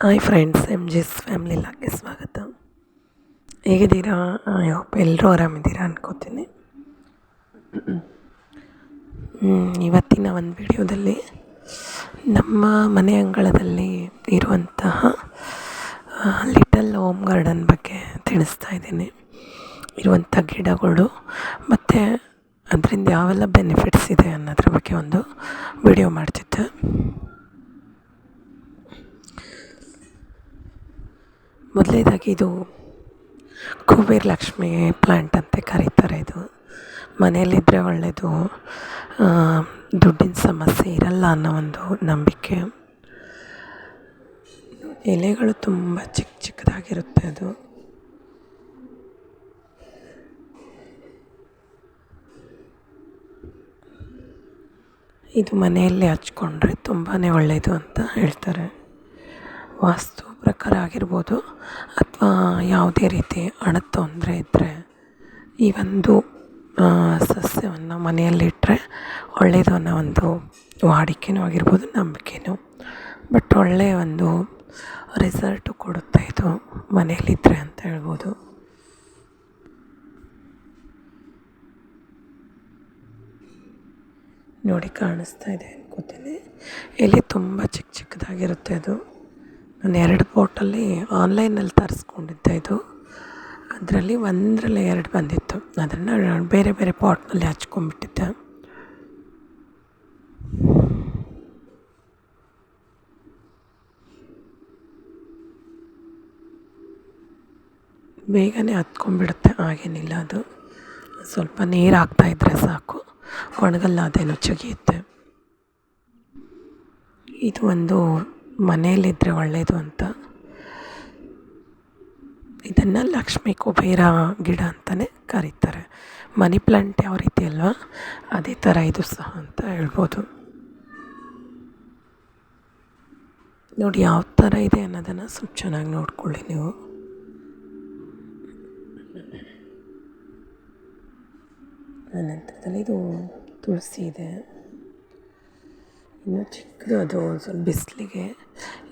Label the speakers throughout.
Speaker 1: Hi friends, MG's family ಲಾಗ್ಗೆ ಸ್ವಾಗತ. ಹೇಗಿದ್ದೀರಾ? I hope ಎಲ್ಲರೂ ಆರಾಮಿದ್ದೀರಾ ಅನ್ಕೋತೀನಿ. ಇವತ್ತಿನ ಒಂದು ವಿಡಿಯೋದಲ್ಲಿ ನಮ್ಮ ಮನೆ ಅಂಗಳದಲ್ಲಿ ಇರುವಂತಹ ಲಿಟಲ್ ಹೋಮ್ ಗಾರ್ಡನ್ ಬಗ್ಗೆ ತಿಳಿಸ್ತಾ ಇದ್ದೀನಿ. ಇರುವಂಥ ಗಿಡಗಳು ಮತ್ತು ಅದರಿಂದ ಯಾವೆಲ್ಲ ಬೆನಿಫಿಟ್ಸ್ ಇದೆ ಅನ್ನೋದ್ರ ಬಗ್ಗೆ ಒಂದು ವಿಡಿಯೋ ಮಾಡ್ತಿದ್ದೆ. ಮೊದಲನೇದಾಗಿ ಇದು ಕುಬೇರ ಲಕ್ಷ್ಮಿ ಪ್ಲ್ಯಾಂಟ್ ಅಂತ ಕರೀತಾರೆ. ಇದು ಮನೆಯಲ್ಲಿದ್ದರೆ ಒಳ್ಳೆಯದು, ದುಡ್ಡಿನ ಸಮಸ್ಯೆ ಇರಲ್ಲ ಅನ್ನೋ ಒಂದು ನಂಬಿಕೆ. ಎಲೆಗಳು ತುಂಬ ಚಿಕ್ಕ ಚಿಕ್ಕದಾಗಿರುತ್ತೆ. ಅದು ಇದು ಮನೆಯಲ್ಲೇ ಹಚ್ಕೊಂಡ್ರೆ ತುಂಬಾ ಒಳ್ಳೆಯದು ಅಂತ ಹೇಳ್ತಾರೆ. ವಾಸ್ತು ಪ್ರಕಾರ ಆಗಿರ್ಬೋದು ಅಥವಾ ಯಾವುದೇ ರೀತಿ ಹಣದ ತೊಂದರೆ ಇದ್ದರೆ ಈ ಒಂದು ಸಸ್ಯವನ್ನು ಮನೆಯಲ್ಲಿಟ್ಟರೆ ಒಳ್ಳೆಯದು ಅನ್ನೋ ಒಂದು ವಾಡಿಕೆನೂ ಆಗಿರ್ಬೋದು, ನಂಬಿಕೆನೂ. ಬಟ್ ಒಳ್ಳೆಯ ಒಂದು ರಿಸಲ್ಟು ಕೊಡುತ್ತೆ ಇದು ಮನೆಯಲ್ಲಿದ್ದರೆ ಅಂತ ಹೇಳ್ಬೋದು. ನೋಡಿ, ಕಾಣಿಸ್ತಾ ಇದೆ ಅನ್ಕೋತೀನಿ. ಎಲೆ ತುಂಬ ಚಿಕ್ಕ ಚಿಕ್ಕದಾಗಿರುತ್ತೆ. ಅದು ನಾನು 2 ಪಾಟಲ್ಲಿ ಆನ್ಲೈನಲ್ಲಿ ತರಿಸ್ಕೊಂಡಿದ್ದೆ. ಇದು ಅದರಲ್ಲಿ ಒಂದರಲ್ಲಿ 2 ಬಂದಿತ್ತು. ಅದನ್ನು ಬೇರೆ ಬೇರೆ ಪಾಟ್ನಲ್ಲಿ ಹಚ್ಕೊಂಡ್ಬಿಟ್ಟಿದ್ದೆ. ಬೇಗನೆ ಹತ್ಕೊಂಡ್ಬಿಡುತ್ತೆ, ಹಾಗೇನಿಲ್ಲ. ಅದು ಸ್ವಲ್ಪ ನೀರು ಹಾಕ್ತಾಯಿದ್ರೆ ಸಾಕು, ಒಣಗಲ್ಲ, ಅದೇನೋ ಚಗಿಯುತ್ತೆ. ಇದು ಒಂದು ಮನೆಯಲ್ಲಿದ್ದರೆ ಒಳ್ಳೆಯದು ಅಂತ. ಇದನ್ನು ಲಕ್ಷ್ಮೀ ಕುಬೇರ ಗಿಡ ಅಂತಲೇ ಕರೀತಾರೆ. ಮನಿ ಪ್ಲಾಂಟ್ ಯಾವ ರೀತಿ ಅಲ್ವಾ, ಅದೇ ಥರ ಇದು ಸಹ ಅಂತ ಹೇಳ್ಬೋದು. ನೋಡಿ ಯಾವ ಥರ ಇದೆ ಅನ್ನೋದನ್ನು ಸ್ವಲ್ಪ ಚೆನ್ನಾಗಿ ನೋಡ್ಕೊಳ್ಳಿ ನೀವು. ನಂತರದಲ್ಲಿ ಇದು ತುಳಸಿ ಇದೆ. ಇನ್ನೂ ಚಿಕ್ಕದು, ಅದು ಸ್ವಲ್ಪ ಬಿಸಿಲಿಗೆ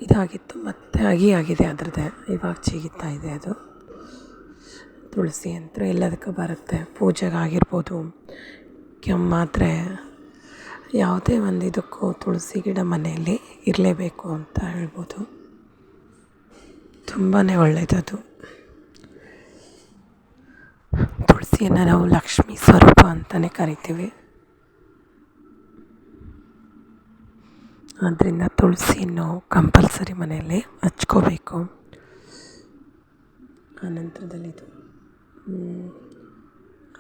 Speaker 1: ಇದಾಗಿತ್ತು, ಮತ್ತೆ ಆಗಿದೆ ಅದರದ್ದೇ. ಇವಾಗ ಚಿಗಿತಾ ಇದೆ. ಅದು ತುಳಸಿ ಅಂತ ಎಲ್ಲದಕ್ಕೂ ಬರುತ್ತೆ. ಪೂಜೆಗಾಗಿರ್ಬೋದು, ಕೆಮ್ಮಾದರೆ ಯಾವುದೇ ಒಂದು ಇದಕ್ಕೂ ತುಳಸಿ ಗಿಡ ಮನೆಯಲ್ಲಿ ಇರಲೇಬೇಕು ಅಂತ ಹೇಳ್ಬೋದು. ತುಂಬಾ ಒಳ್ಳೆಯದದು. ತುಳಸಿಯನ್ನು ನಾವು ಲಕ್ಷ್ಮೀ ಸ್ವರೂಪ ಅಂತಲೇ ಕರಿತೀವಿ. ಆದ್ದರಿಂದ ತುಳಸಿಯನ್ನು ಕಂಪಲ್ಸರಿ ಮನೆಯಲ್ಲಿ ಹಚ್ಕೋಬೇಕು. ಆನಂತರದಲ್ಲಿ ಇದು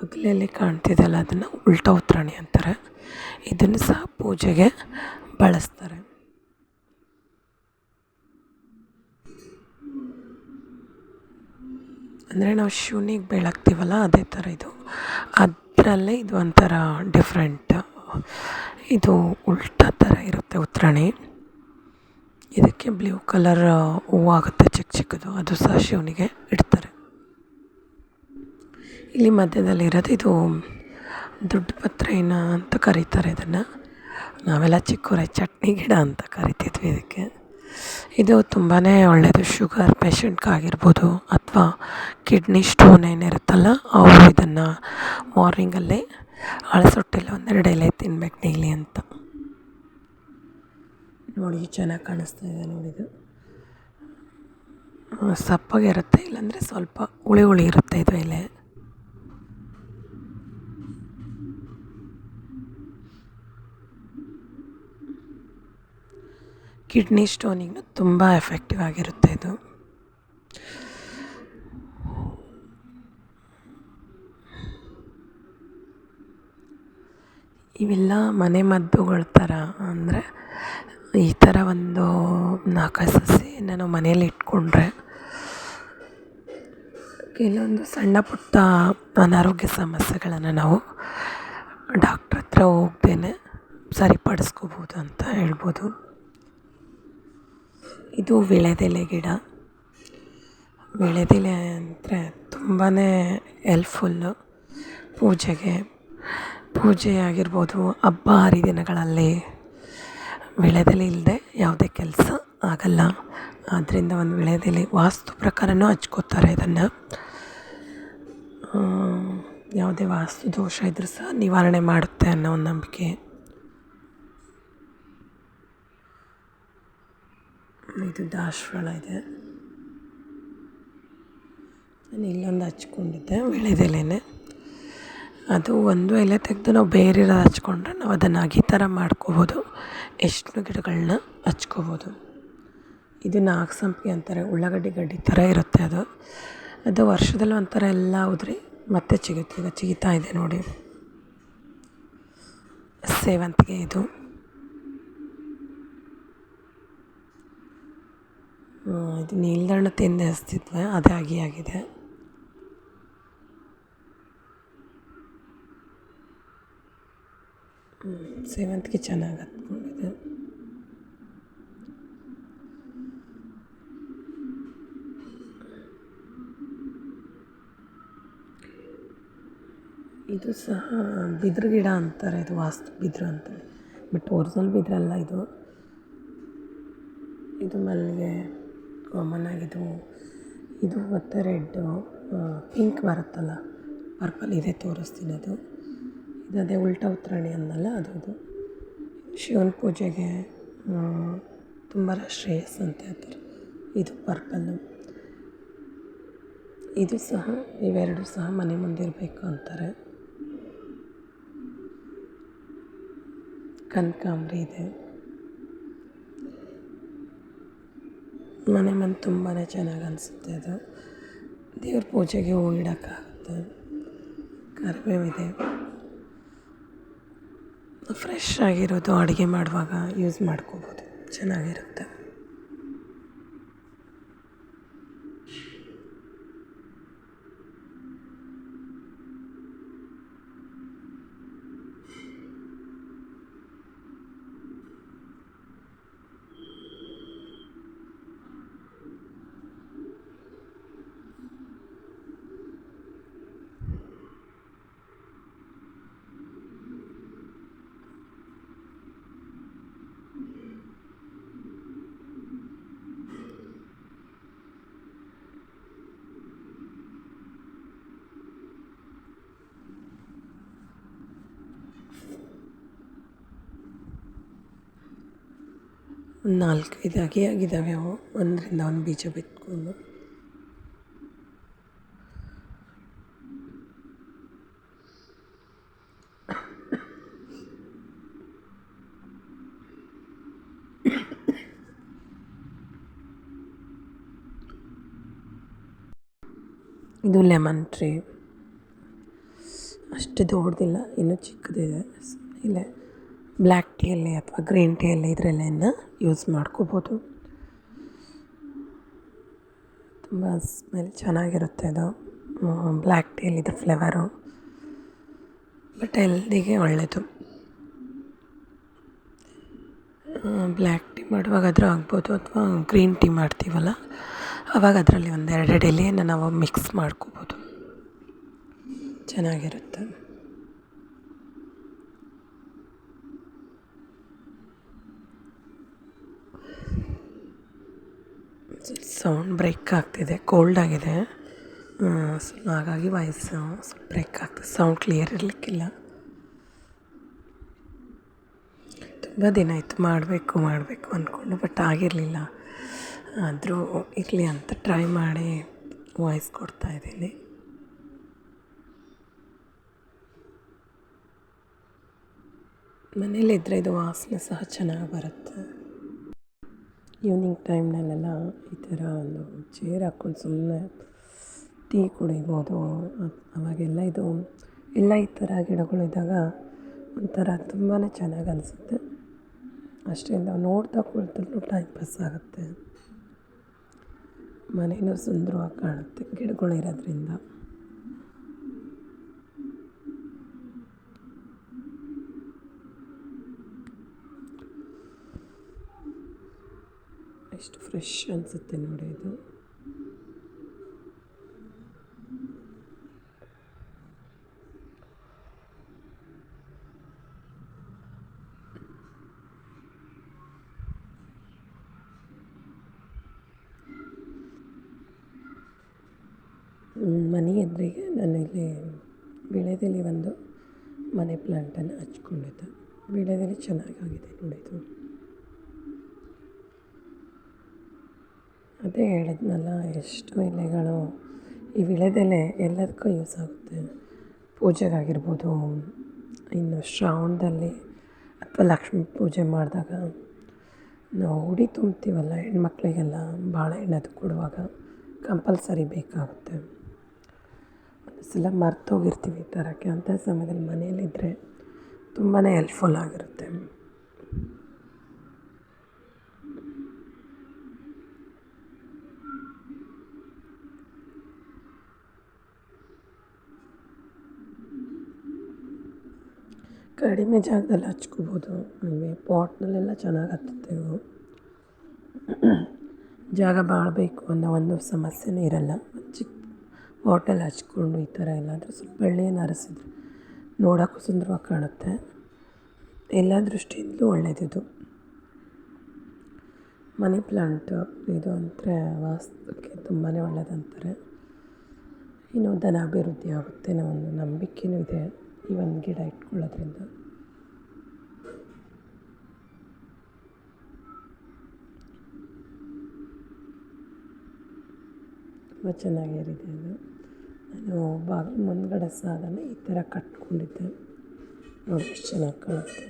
Speaker 1: ಅಗಲಲ್ಲಿ ಕಾಣ್ತಿದ್ದಲ್ಲ, ಅದನ್ನು ಉಲ್ಟಾ ಉತ್ರಾಣಿ ಅಂತಾರೆ. ಇದನ್ನು ಸಹ ಪೂಜೆಗೆ ಬಳಸ್ತಾರೆ. ಅಂದರೆ ನಾವು ಶಿವನಿಗೆ ಬೆಳಗ್ತೀವಲ್ಲ, ಅದೇ ಥರ ಇದು. ಅದರಲ್ಲೇ ಇದು ಒಂಥರ ಡಿಫ್ರೆಂಟ್. ಇದು ಉಲ್ಟಾ ಥರ ಇರುತ್ತೆ ಉತ್ರಾಣಿ. ಇದಕ್ಕೆ ಬ್ಲೂ ಕಲರ್ ಹೂವಾಗುತ್ತೆ, ಚಿಕ್ಕ ಚಿಕ್ಕದು. ಅದು ಸಹ ಶಿವನಿಗೆ ಇಡ್ತಾರೆ. ಇಲ್ಲಿ ಮಧ್ಯದಲ್ಲಿರೋದು ಇದು ದುಡ್ಡು ಪತ್ರೆನ ಅಂತ ಕರೀತಾರೆ. ಇದನ್ನು ನಾವೆಲ್ಲ ಚಿಕ್ಕವರೇ ಚಟ್ನಿ ಗಿಡ ಅಂತ ಕರಿತಿದ್ವಿ ಇದಕ್ಕೆ. ಇದು ತುಂಬಾ ಒಳ್ಳೆಯದು. ಶುಗರ್ ಪೇಷಂಟ್ಗಾಗಿರ್ಬೋದು ಅಥವಾ ಕಿಡ್ನಿ ಸ್ಟೋನ್ ಏನಿರುತ್ತಲ್ಲ, ಅವರು ಇದನ್ನು ಮಾರ್ನಿಂಗಲ್ಲೇ ಅಳಸೊಟ್ಟೆಲ್ಲ 1-2 ಎಲೆ ತಿನ್ಬೇಕು ಡೈಲಿ ಅಂತ. ನೋಡಿ ಚೆನ್ನಾಗಿ ಕಾಣಿಸ್ತಾ ಇದೆ. ನೋಡಿದು ಸಪ್ಪಗಿರುತ್ತೆ, ಇಲ್ಲಾಂದರೆ ಸ್ವಲ್ಪ ಹುಳಿ ಹುಳಿ ಇರುತ್ತೆ ಇದು ಎಲೆ. ಕಿಡ್ನಿ ಸ್ಟೋನಿಗೂ ತುಂಬ ಎಫೆಕ್ಟಿವ್ ಆಗಿರುತ್ತೆ ಇದು. ಇವೆಲ್ಲ ಮನೆ ಮದ್ದುಗಳ ಥರ. ಅಂದರೆ ಈ ಥರ ಒಂದು 4 ಸಸಿಯನ್ನು ನಾವು ಮನೆಯಲ್ಲಿ ಇಟ್ಕೊಂಡ್ರೆ ಕೆಲವೊಂದು ಸಣ್ಣ ಪುಟ್ಟ ಅನಾರೋಗ್ಯ ಸಮಸ್ಯೆಗಳನ್ನು ನಾವು ಡಾಕ್ಟ್ರ್ ಹತ್ರ ಹೋಗ್ದೇ ಸರಿಪಡಿಸ್ಕೋಬೋದು ಅಂತ ಹೇಳ್ಬೋದು. ಇದು ವೀಳ್ಯದೆಲೆ ಗಿಡ. ವೀಳ್ಯದೆಲೆ ಅಂದರೆ ತುಂಬಾ ಹೆಲ್ಪ್ಫುಲ್ಲು ಪೂಜೆ ಆಗಿರ್ಬೋದು, ಹಬ್ಬ ಹರಿದಿನಗಳಲ್ಲಿ ವೀಳ್ಯದೆಲೆ ಇಲ್ಲದೆ ಯಾವುದೇ ಕೆಲಸ ಆಗಲ್ಲ. ಆದ್ದರಿಂದ ಒಂದು ವೀಳ್ಯದೆಲೆ ವಾಸ್ತು ಪ್ರಕಾರನೂ ಹಚ್ಕೋತಾರೆ ಇದನ್ನು. ಯಾವುದೇ ವಾಸ್ತು ದೋಷ ಇದ್ರೂ ಸಹ ನಿವಾರಣೆ ಮಾಡುತ್ತೆ ಅನ್ನೋ ಒಂದು ನಂಬಿಕೆ. ಇದು ದಾಸವಾಳ ಇದೆ. ನಾನು ಇಲ್ಲೊಂದು ಹಚ್ಕೊಂಡಿದ್ದೆ ವೀಳ್ಯದೆಲೆನೇ. ಅದು ಒಂದು ಎಲೆ ತೆಗೆದು ನಾವು ಬೇರೆಲ್ಲ ಹಚ್ಕೊಂಡ್ರೆ ನಾವು ಅದನ್ನು ಅಗಿ ಥರ ಮಾಡ್ಕೋಬೋದು. ಎಷ್ಟು ಗಿಡಗಳನ್ನ ಹಚ್ಕೋಬೋದು. ಇದು ನಾಗಸಂಪಿಗೆ ಅಂತಾರೆ, ಉಳ್ಳಾಗಡ್ಡಿ ಗಡ್ಡೆ ಥರ ಇರುತ್ತೆ ಅದು. ಅದು ವರ್ಷದಲ್ಲಿ ಒಂಥರ ಎಲ್ಲ ಉದುರಿ ಮತ್ತೆ ಚಿಗುತ್ತೆ. ಈಗ ಚಿಗಿತಾ ಇದೆ ನೋಡಿ. ಸೇವಂತಿಗೆ ಇದು. ಇದು ನೀಲ್ದಣ್ಣತೆಯಿಂದ ಹಚ್ತಿದ್ವಿ, ಅದೇ ಆಗಿದೆ. ಸೇವಂತಿಗೆ ಚೆನ್ನಾಗಿ ಹತ್ಕೊಂಡಿದೆ. ಇದು ಸಹ ಬಿದಿರು ಗಿಡ ಅಂತಾರೆ, ಇದು ವಾಸ್ತು ಬಿದಿರು ಅಂತಾರೆ, ಬಟ್ ಒರಿಜಿನಲ್ ಬಿದಿರಲ್ಲ ಇದು. ಇದು ಮಲ್ಲಿಗೆ ಕಾಮನ್ ಆಗಿದ್ದು. ಇದು ಮತ್ತು ರೆಡ್ಡು, ಪಿಂಕ್ ಬರುತ್ತಲ್ಲ, ಪರ್ಪಲ್ ಇದೆ ತೋರಿಸ್ತೀನಿ. ಅದು ಇದು ಅದೇ ಉಲ್ಟಾ ಉತ್ತರಾಣಿ ಅನ್ನಲ್ಲ, ಅದು ಶಿವನ ಪೂಜೆಗೆ ತುಂಬ ಶ್ರೇಯಸ್ ಅಂತ ಹೇಳ್ತಾರೆ. ಇದು ಪರ್ಪಲ್ಲು. ಇದು ಸಹ, ಇವೆರಡು ಸಹ ಮನೆ ಮುಂದೆ ಇರಬೇಕು ಅಂತಾರೆ. ಕನಕಾಂಬರಿ ಇದೆ. ಮನೆ ಮುಂದೆ ತುಂಬಾ ಚೆನ್ನಾಗಿ ಅನಿಸುತ್ತೆ ಅದು. ದೇವ್ರ ಪೂಜೆಗೆ ಹೂ ಇಡೋಕ್ಕಾಗುತ್ತೆ. ಕರಿಬೇವಿದೆ. ಫ್ರೆಶ್ ಆಗಿರೋದು ಅಡುಗೆ ಮಾಡುವಾಗ ಯೂಸ್ ಮಾಡ್ಕೋಬೋದು, ಚೆನ್ನಾಗಿರುತ್ತೆ. ಒಂದು 4-5 ಆಗಿದ್ದಾವೆ ಅವು, ಒಂದರಿಂದ ಒಂದು ಬೀಜ ಬಿತ್ಕೊಂಡು. ಇದು ಲೆಮನ್ ಟ್ರೀ, ಅಷ್ಟು ದೊಡ್ಡದಿಲ್ಲ, ಇನ್ನೂ ಚಿಕ್ಕದಿದೆ. ಇಲ್ಲ ಬ್ಲ್ಯಾಕ್ ಟೀಯಲ್ಲಿ ಅಥವಾ ಗ್ರೀನ್ ಟೀಯಲ್ಲಿ ಇದರಲ್ಲೆಲ್ಲ ಯೂಸ್ ಮಾಡ್ಕೋಬೋದು. ತುಂಬ ಸ್ಮೆಲ್ ಚೆನ್ನಾಗಿರುತ್ತೆ ಅದು. ಬ್ಲ್ಯಾಕ್ ಟೀಯಲ್ಲಿ ಇದ್ರ ಫ್ಲೇವರು, ಬಟ್ ಹೆಲ್ದಿಗೆ ಒಳ್ಳೆಯದು. ಬ್ಲ್ಯಾಕ್ ಟೀ ಮಾಡುವಾಗಾದರೂ ಆಗ್ಬೋದು, ಅಥವಾ ಗ್ರೀನ್ ಟೀ ಮಾಡ್ತೀವಲ್ಲ ಆವಾಗ ಅದರಲ್ಲಿ ಒಂದೆರಡು ಎಲೆಯನ್ನು ನಾವು ಮಿಕ್ಸ್ ಮಾಡ್ಕೋಬೋದು, ಚೆನ್ನಾಗಿರುತ್ತೆ. ಸೌಂಡ್ ಬ್ರೇಕ್ ಆಗ್ತಿದೆ, ಕೋಲ್ಡ್ ಆಗಿದೆ, ಹಾಗಾಗಿ ವಾಯ್ಸು ಸ್ವಲ್ಪ ಬ್ರೇಕ್ ಆಗ್ತದೆ, ಸೌಂಡ್ ಕ್ಲಿಯರ್ ಇರಲಿಕ್ಕಿಲ್ಲ. ತುಂಬ ದಿನ ಆಯಿತು ಮಾಡಬೇಕು ಅಂದ್ಕೊಂಡು, ಬಟ್ ಆಗಿರಲಿಲ್ಲ. ಆದರೂ ಇರಲಿ ಅಂತ ಟ್ರೈ ಮಾಡಿ ವಾಯ್ಸ್ ಕೊಡ್ತಾಯಿದ್ದೀನಿ. ಮನೇಲಿದ್ದರೆ ಇದು ವಾಸನೆ ಸಹ ಚೆನ್ನಾಗಿ ಬರುತ್ತೆ. ಈವ್ನಿಂಗ್ ಟೈಮ್ನಲ್ಲೆಲ್ಲ ಈ ಥರ ಒಂದು ಚೇರ್ ಹಾಕ್ಕೊಂಡು ಸುಮ್ಮನೆ ಟೀ ಕುಡಿಬೋದು. ಅವಾಗೆಲ್ಲ ಎಲ್ಲ ಈ ಥರ ಗಿಡಗಳಿದ್ದಾಗ ಒಂಥರ ತುಂಬಾ ಚೆನ್ನಾಗಿ ಅನಿಸುತ್ತೆ. ಅಷ್ಟರಿಂದ ನೋಡ್ತಾ ಕುಳಿತರೂ ಟೈಮ್ ಪಾಸ್ ಆಗುತ್ತೆ. ಮನೆಯೂ ಸುಂದರವಾಗಿ ಕಾಣುತ್ತೆ ಗಿಡಗಳಿರೋದ್ರಿಂದ. ಎಷ್ಟು ಫ್ರೆಶ್ ಅನಿಸುತ್ತೆ ನೋಡಿ ಇದು. ಮನೆ ಎದುರಿಗೆ ನಾನಿಲ್ಲಿ ವೀಳ್ಯದೆಲೆ ಒಂದು ಮನಿ ಪ್ಲ್ಯಾಂಟನ್ನು ಹಚ್ಕೊಂಡಿದ್ದೆ. ವೀಳ್ಯದೆಲೆ ಚೆನ್ನಾಗಾಗಿದೆ ನೋಡಿ ಇದು. ಅದೇ ಹೇಳಿದ್ನಲ್ಲ, ಎಷ್ಟು ಎಲೆಗಳು. ಈ ವೀಳ್ಯದೆಲೆ ಎಲ್ಲದಕ್ಕೂ ಯೂಸ್ ಆಗುತ್ತೆ. ಪೂಜೆಗಾಗಿರ್ಬೋದು, ಇನ್ನು ಶ್ರಾವಣದಲ್ಲಿ ಅಥವಾ ಲಕ್ಷ್ಮೀ ಪೂಜೆ ಮಾಡಿದಾಗ ನಾವು ಉಡಿ ತುಂಬ್ತೀವಲ್ಲ ಹೆಣ್ಮಕ್ಳಿಗೆಲ್ಲ, ಬಾಳೆಹಣ್ಣು ಅದು ಕೊಡುವಾಗ ಕಂಪಲ್ಸರಿ ಬೇಕಾಗುತ್ತೆ. ಒಂದು ಸಲ ಮರ್ತೋಗಿರ್ತೀವಿ ತರೋಕ್ಕೆ, ಅಂಥ ಸಮಯದಲ್ಲಿ ಮನೆಯಲ್ಲಿದ್ದರೆ ತುಂಬಾ ಹೆಲ್ಪ್ಫುಲ್ ಆಗಿರುತ್ತೆ. ಕಡಿಮೆ ಜಾಗದಲ್ಲಿ ಹಚ್ಕೋಬೋದು. ನಿಮಗೆ ಪಾಟ್ನಲ್ಲೆಲ್ಲ ಚೆನ್ನಾಗಿ ಹತ್ತುತ್ತೆ ಇವು. ಜಾಗ ಭಾಳ ಬೇಕು ಅನ್ನೋ ಒಂದು ಸಮಸ್ಯೆನೂ ಇರಲ್ಲ. ಚಿಕ್ಕ ಪಾಟಲ್ಲಿ ಹಚ್ಕೊಂಡು ಈ ಥರ ಎಲ್ಲಾದರೂ ಸ್ವಲ್ಪ ಬಳ್ಳಿಯನ್ನು ಹರಸಿದ್ರೆ ನೋಡೋಕ್ಕೂ ಸುಂದರವಾಗಿ ಕಾಣುತ್ತೆ. ಎಲ್ಲ ದೃಷ್ಟಿಯಿಂದಲೂ ಒಳ್ಳೆಯದಿದು. ಮನಿ ಪ್ಲಾಂಟು ಇದು ಅಂದರೆ ವಾಸ್ತುಕ್ಕೆ ತುಂಬಾ ಒಳ್ಳೆಯದಂತಾರೆ. ಇನ್ನು ಧನಾಭಿವೃದ್ಧಿ ಆಗುತ್ತೆ ಅನ್ನೋ ಒಂದು ನಂಬಿಕೆಯೂ ಇದೆ ಈ ಒಂದು ಗಿಡ ಇಟ್ಕೊಳ್ಳೋದ್ರಿಂದ. ತುಂಬ ಚೆನ್ನಾಗಿರಿದೆ ಅದು. ನಾನು ಬಾಗಿಲು ಮುಂದ್ಗಡೆ ಸಹ ಅದನ್ನು ಈ ಥರ ಕಟ್ಕೊಂಡಿದ್ದೆ. ನೋಡಿ ಎಷ್ಟು ಚೆನ್ನಾಗಿ ಕಾಣುತ್ತೆ.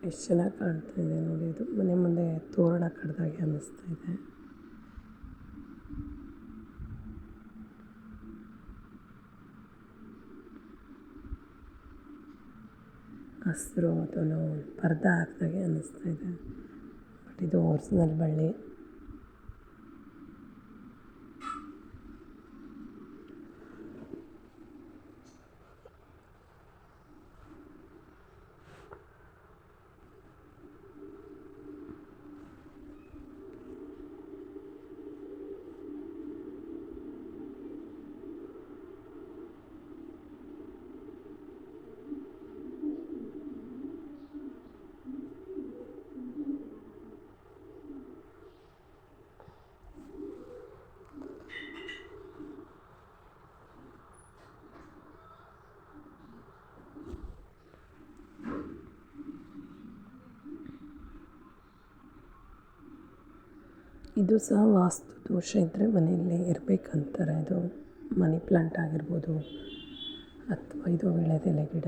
Speaker 1: ಎಷ್ಟು ಚೆನ್ನಾಗಿ ಕಾಣ್ತಾ ಇದೆ ನೋಡಿ. ಇದು ಮನೆ ಮುಂದೆ ತೋರಣ ಕಡ್ದಾಗೆ ಅನ್ನಿಸ್ತಾ ಇದೆ. ಹಸಿರು ಅದನ್ನು ಪರ್ದ ಹಾಕಿದಾಗೆ ಅನ್ನಿಸ್ತಾ ಇದೆ. ಬಟ್ ಇದು ಒರಿಜಿನಲ್ ಬಳ್ಳಿ. ಇದು ಸಹ ವಾಸ್ತು ದೋಷ ಇದ್ದರೆ ಮನೆಯಲ್ಲಿ ಇರಬೇಕಂತಾರೆ. ಇದು ಮನಿ ಪ್ಲಾಂಟ್ ಆಗಿರ್ಬೋದು ಅಥವಾ ಇದು ವೀಳ್ಯದೆಲೆ ಗಿಡ.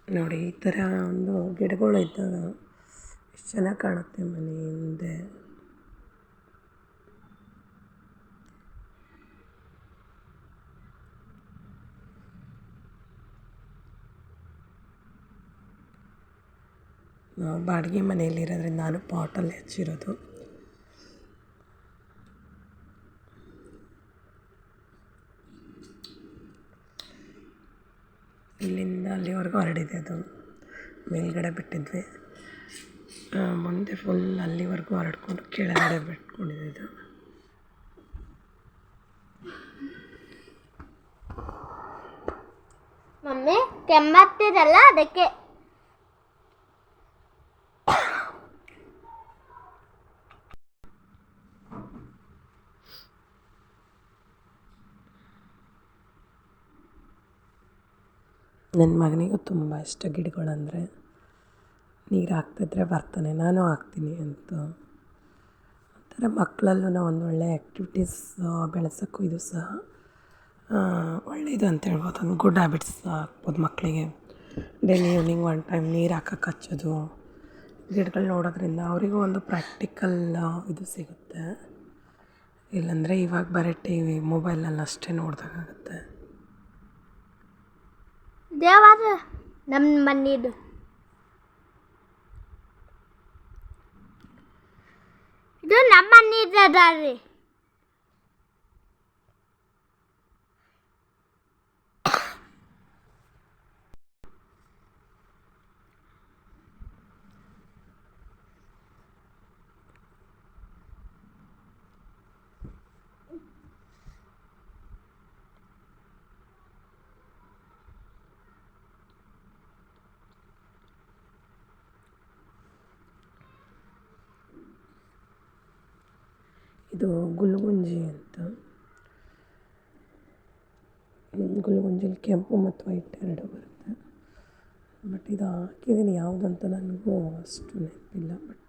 Speaker 1: ನೋಡಿ ಈ ಥರ ಒಂದು ಗಿಡಗಳು ಇದ್ದಾಗ ಎಷ್ಟು ಚೆನ್ನಾಗಿ ಕಾಣುತ್ತೆ ಮನೆ ಮುಂದೆ. ನಾವು ಬಾಡಿಗೆ ಮನೆಯಲ್ಲಿರೋದ್ರಿಂದ ನಾನು ಪಾಟಲ್ಲಿ ಹಚ್ಚಿರೋದು. ಇಲ್ಲಿಂದ ಅಲ್ಲಿವರೆಗೂ ಹರಡಿದೆ ಅದು. ಮೇಲ್ಗಡೆ ಬಿಟ್ಟಿದ್ವಿ, ಮುಂದೆ ಫುಲ್ ಅಲ್ಲಿವರೆಗೂ ಹರಡ್ಕೊಂಡು ಕೆಳಗಡೆ ಬಿಟ್ಕೊಂಡಿದೆ ಇದು.
Speaker 2: ಮಮ್ಮಿ ಕೆಮ್ಮತ್ತಿರಲ್ಲ ಅದಕ್ಕೆ.
Speaker 1: ನನ್ನ ಮಗನಿಗೂ ತುಂಬ ಇಷ್ಟ ಗಿಡಗಳಂದರೆ. ನೀರು ಹಾಕ್ತಿದ್ರೆ ಬರ್ತಾನೆ, ನಾನು ಹಾಕ್ತೀನಿ ಅಂತ. ಆ ಥರ ಮಕ್ಕಳಲ್ಲೂ ಒಂದೊಳ್ಳೆ ಆ್ಯಕ್ಟಿವಿಟೀಸ್ ಬೆಳೆಸೋಕ್ಕೂ ಇದು ಸಹ ಒಳ್ಳೆಯದು ಅಂತ ಹೇಳ್ಬೋದು. ಒಂದು ಗುಡ್ ಹ್ಯಾಬಿಟ್ಸ್ ಆಗ್ಬೋದು ಮಕ್ಕಳಿಗೆ. ಡೈಲಿ ಈವ್ನಿಂಗ್ ಒನ್ ಟೈಮ್ ನೀರು ಹಾಕಕ್ಕೆ ಹಚ್ಚೋದು, ಗಿಡಗಳು ನೋಡೋದ್ರಿಂದ ಅವರಿಗೂ ಒಂದು ಪ್ರಾಕ್ಟಿಕಲ್ ಇದು ಸಿಗುತ್ತೆ. ಇಲ್ಲಾಂದರೆ ಇವಾಗ ಬರೀ ಟಿ ವಿ ಮೊಬೈಲಲ್ಲಿ ಅಷ್ಟೇ ನೋಡ್ದಾಗುತ್ತೆ.
Speaker 2: ದೇವಾದ ನಮ್ಮ ಮನೆದು ಇದು ನಮ್ಮ ಮನೆದು ಅದ ರೀ.
Speaker 1: ಇದು ಗುಲ್ಗುಂಜಿ ಅಂತ. ಗುಲ್ಗುಂಜಿಲಿ ಕೆಂಪು ಮತ್ತು ವೈಟ್ ಎರಡು ಬರುತ್ತೆ. ಬಟ್ ಇದು ಹಾಕಿದ್ದೀನಿ, ಯಾವುದಂತ ನನಗೂ ಅಷ್ಟು ನೆನಪಿಲ್ಲ. ಬಟ್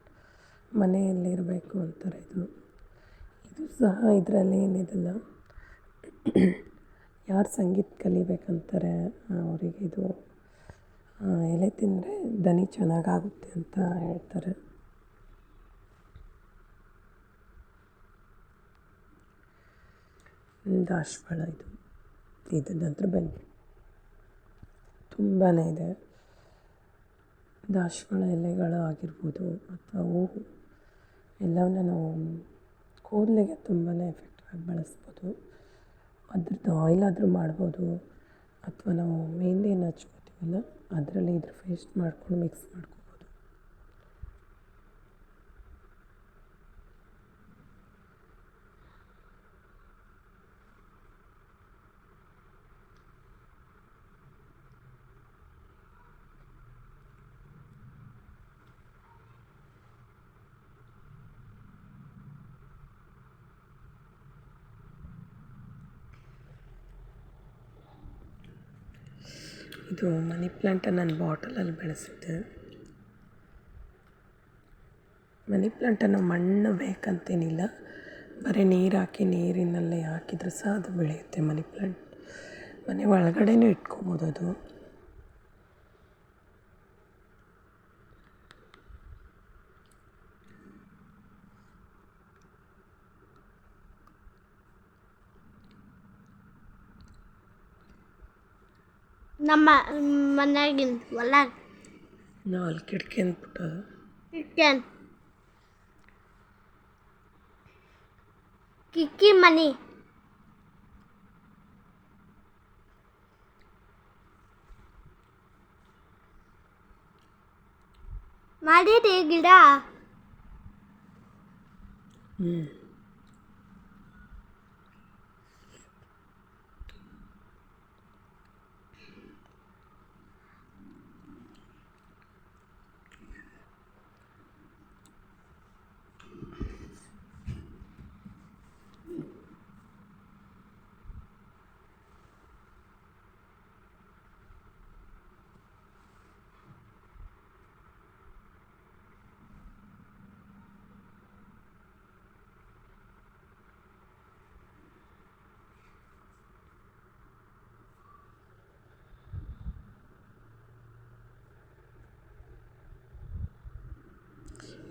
Speaker 1: ಮನೆಯಲ್ಲಿರಬೇಕು ಅಂತಾರೆ ಇದು. ಇದು ಸಹ ಇದರಲ್ಲಿ ಏನಿದಿಲ್ಲ, ಯಾರು ಸಂಗೀತ ಕಲಿಬೇಕಂತಾರೆ ಅವರಿಗೆ ಇದು ಎಲೆ ತಿಂದರೆ ದನಿ ಚೆನ್ನಾಗಾಗುತ್ತೆ ಅಂತ ಹೇಳ್ತಾರೆ. ದಾಸವಾಳ ಇದು ನಂತರ ಬನ್ನಿ, ತುಂಬಾ ಇದೆ. ದಾಸವಾಳ ಎಲೆಗಳು ಆಗಿರ್ಬೋದು ಅಥವಾ ಹೂವು ಎಲ್ಲವನ್ನ ನಾವು ಕೂದಲಿಗೆ ತುಂಬಾ ಎಫೆಕ್ಟಿವಾಗಿ ಬಳಸ್ಬೋದು. ಅದ್ರದ್ದು ಆಯಿಲ್ ಆದರೂ ಮಾಡ್ಬೋದು, ಅಥವಾ ನಾವು ಮೆಹಂದಿಯನ್ನು ಹಚ್ಕೋತೀವಲ್ಲ ಅದರಲ್ಲಿ ಇದ್ರ ಪೇಸ್ಟ್ ಮಾಡ್ಕೊಂಡು ಮಿಕ್ಸ್ ಮಾಡ್ಕೋಬೋದು. ಇದು ಮನಿ ಪ್ಲ್ಯಾಂಟನ್ನು ನಾನು ಬಾಟಲಲ್ಲಿ ಬೆಳೆಸಿದ್ದೆ. ಮನಿ ಪ್ಲ್ಯಾಂಟನ್ನು ಮಣ್ಣು ಬೇಕಂತೇನಿಲ್ಲ, ಬರೀ ನೀರು ಹಾಕಿ ನೀರಿನಲ್ಲಿ ಹಾಕಿದ್ರೆ ಸಹ ಅದು ಬೆಳೆಯುತ್ತೆ. ಮನಿ ಪ್ಲ್ಯಾಂಟ್ ಮನೆ ಒಳಗಡೆನೂ ಇಟ್ಕೋಬೋದು. ಅದು
Speaker 2: ನಮ್ಮ ಮನ್ಯಾಗಿನ ಹೊಲಾಗ
Speaker 1: ನಾವು ಅಲ್ಲಿ ಕಿಟಕಿ ಅಂದ್ಬಿಟ್ಟು
Speaker 2: ಚಿಕನ್ ಕಿಕ್ಕಿ ಮನಿ ಮಾಡಿರಿ ಗಿಡ.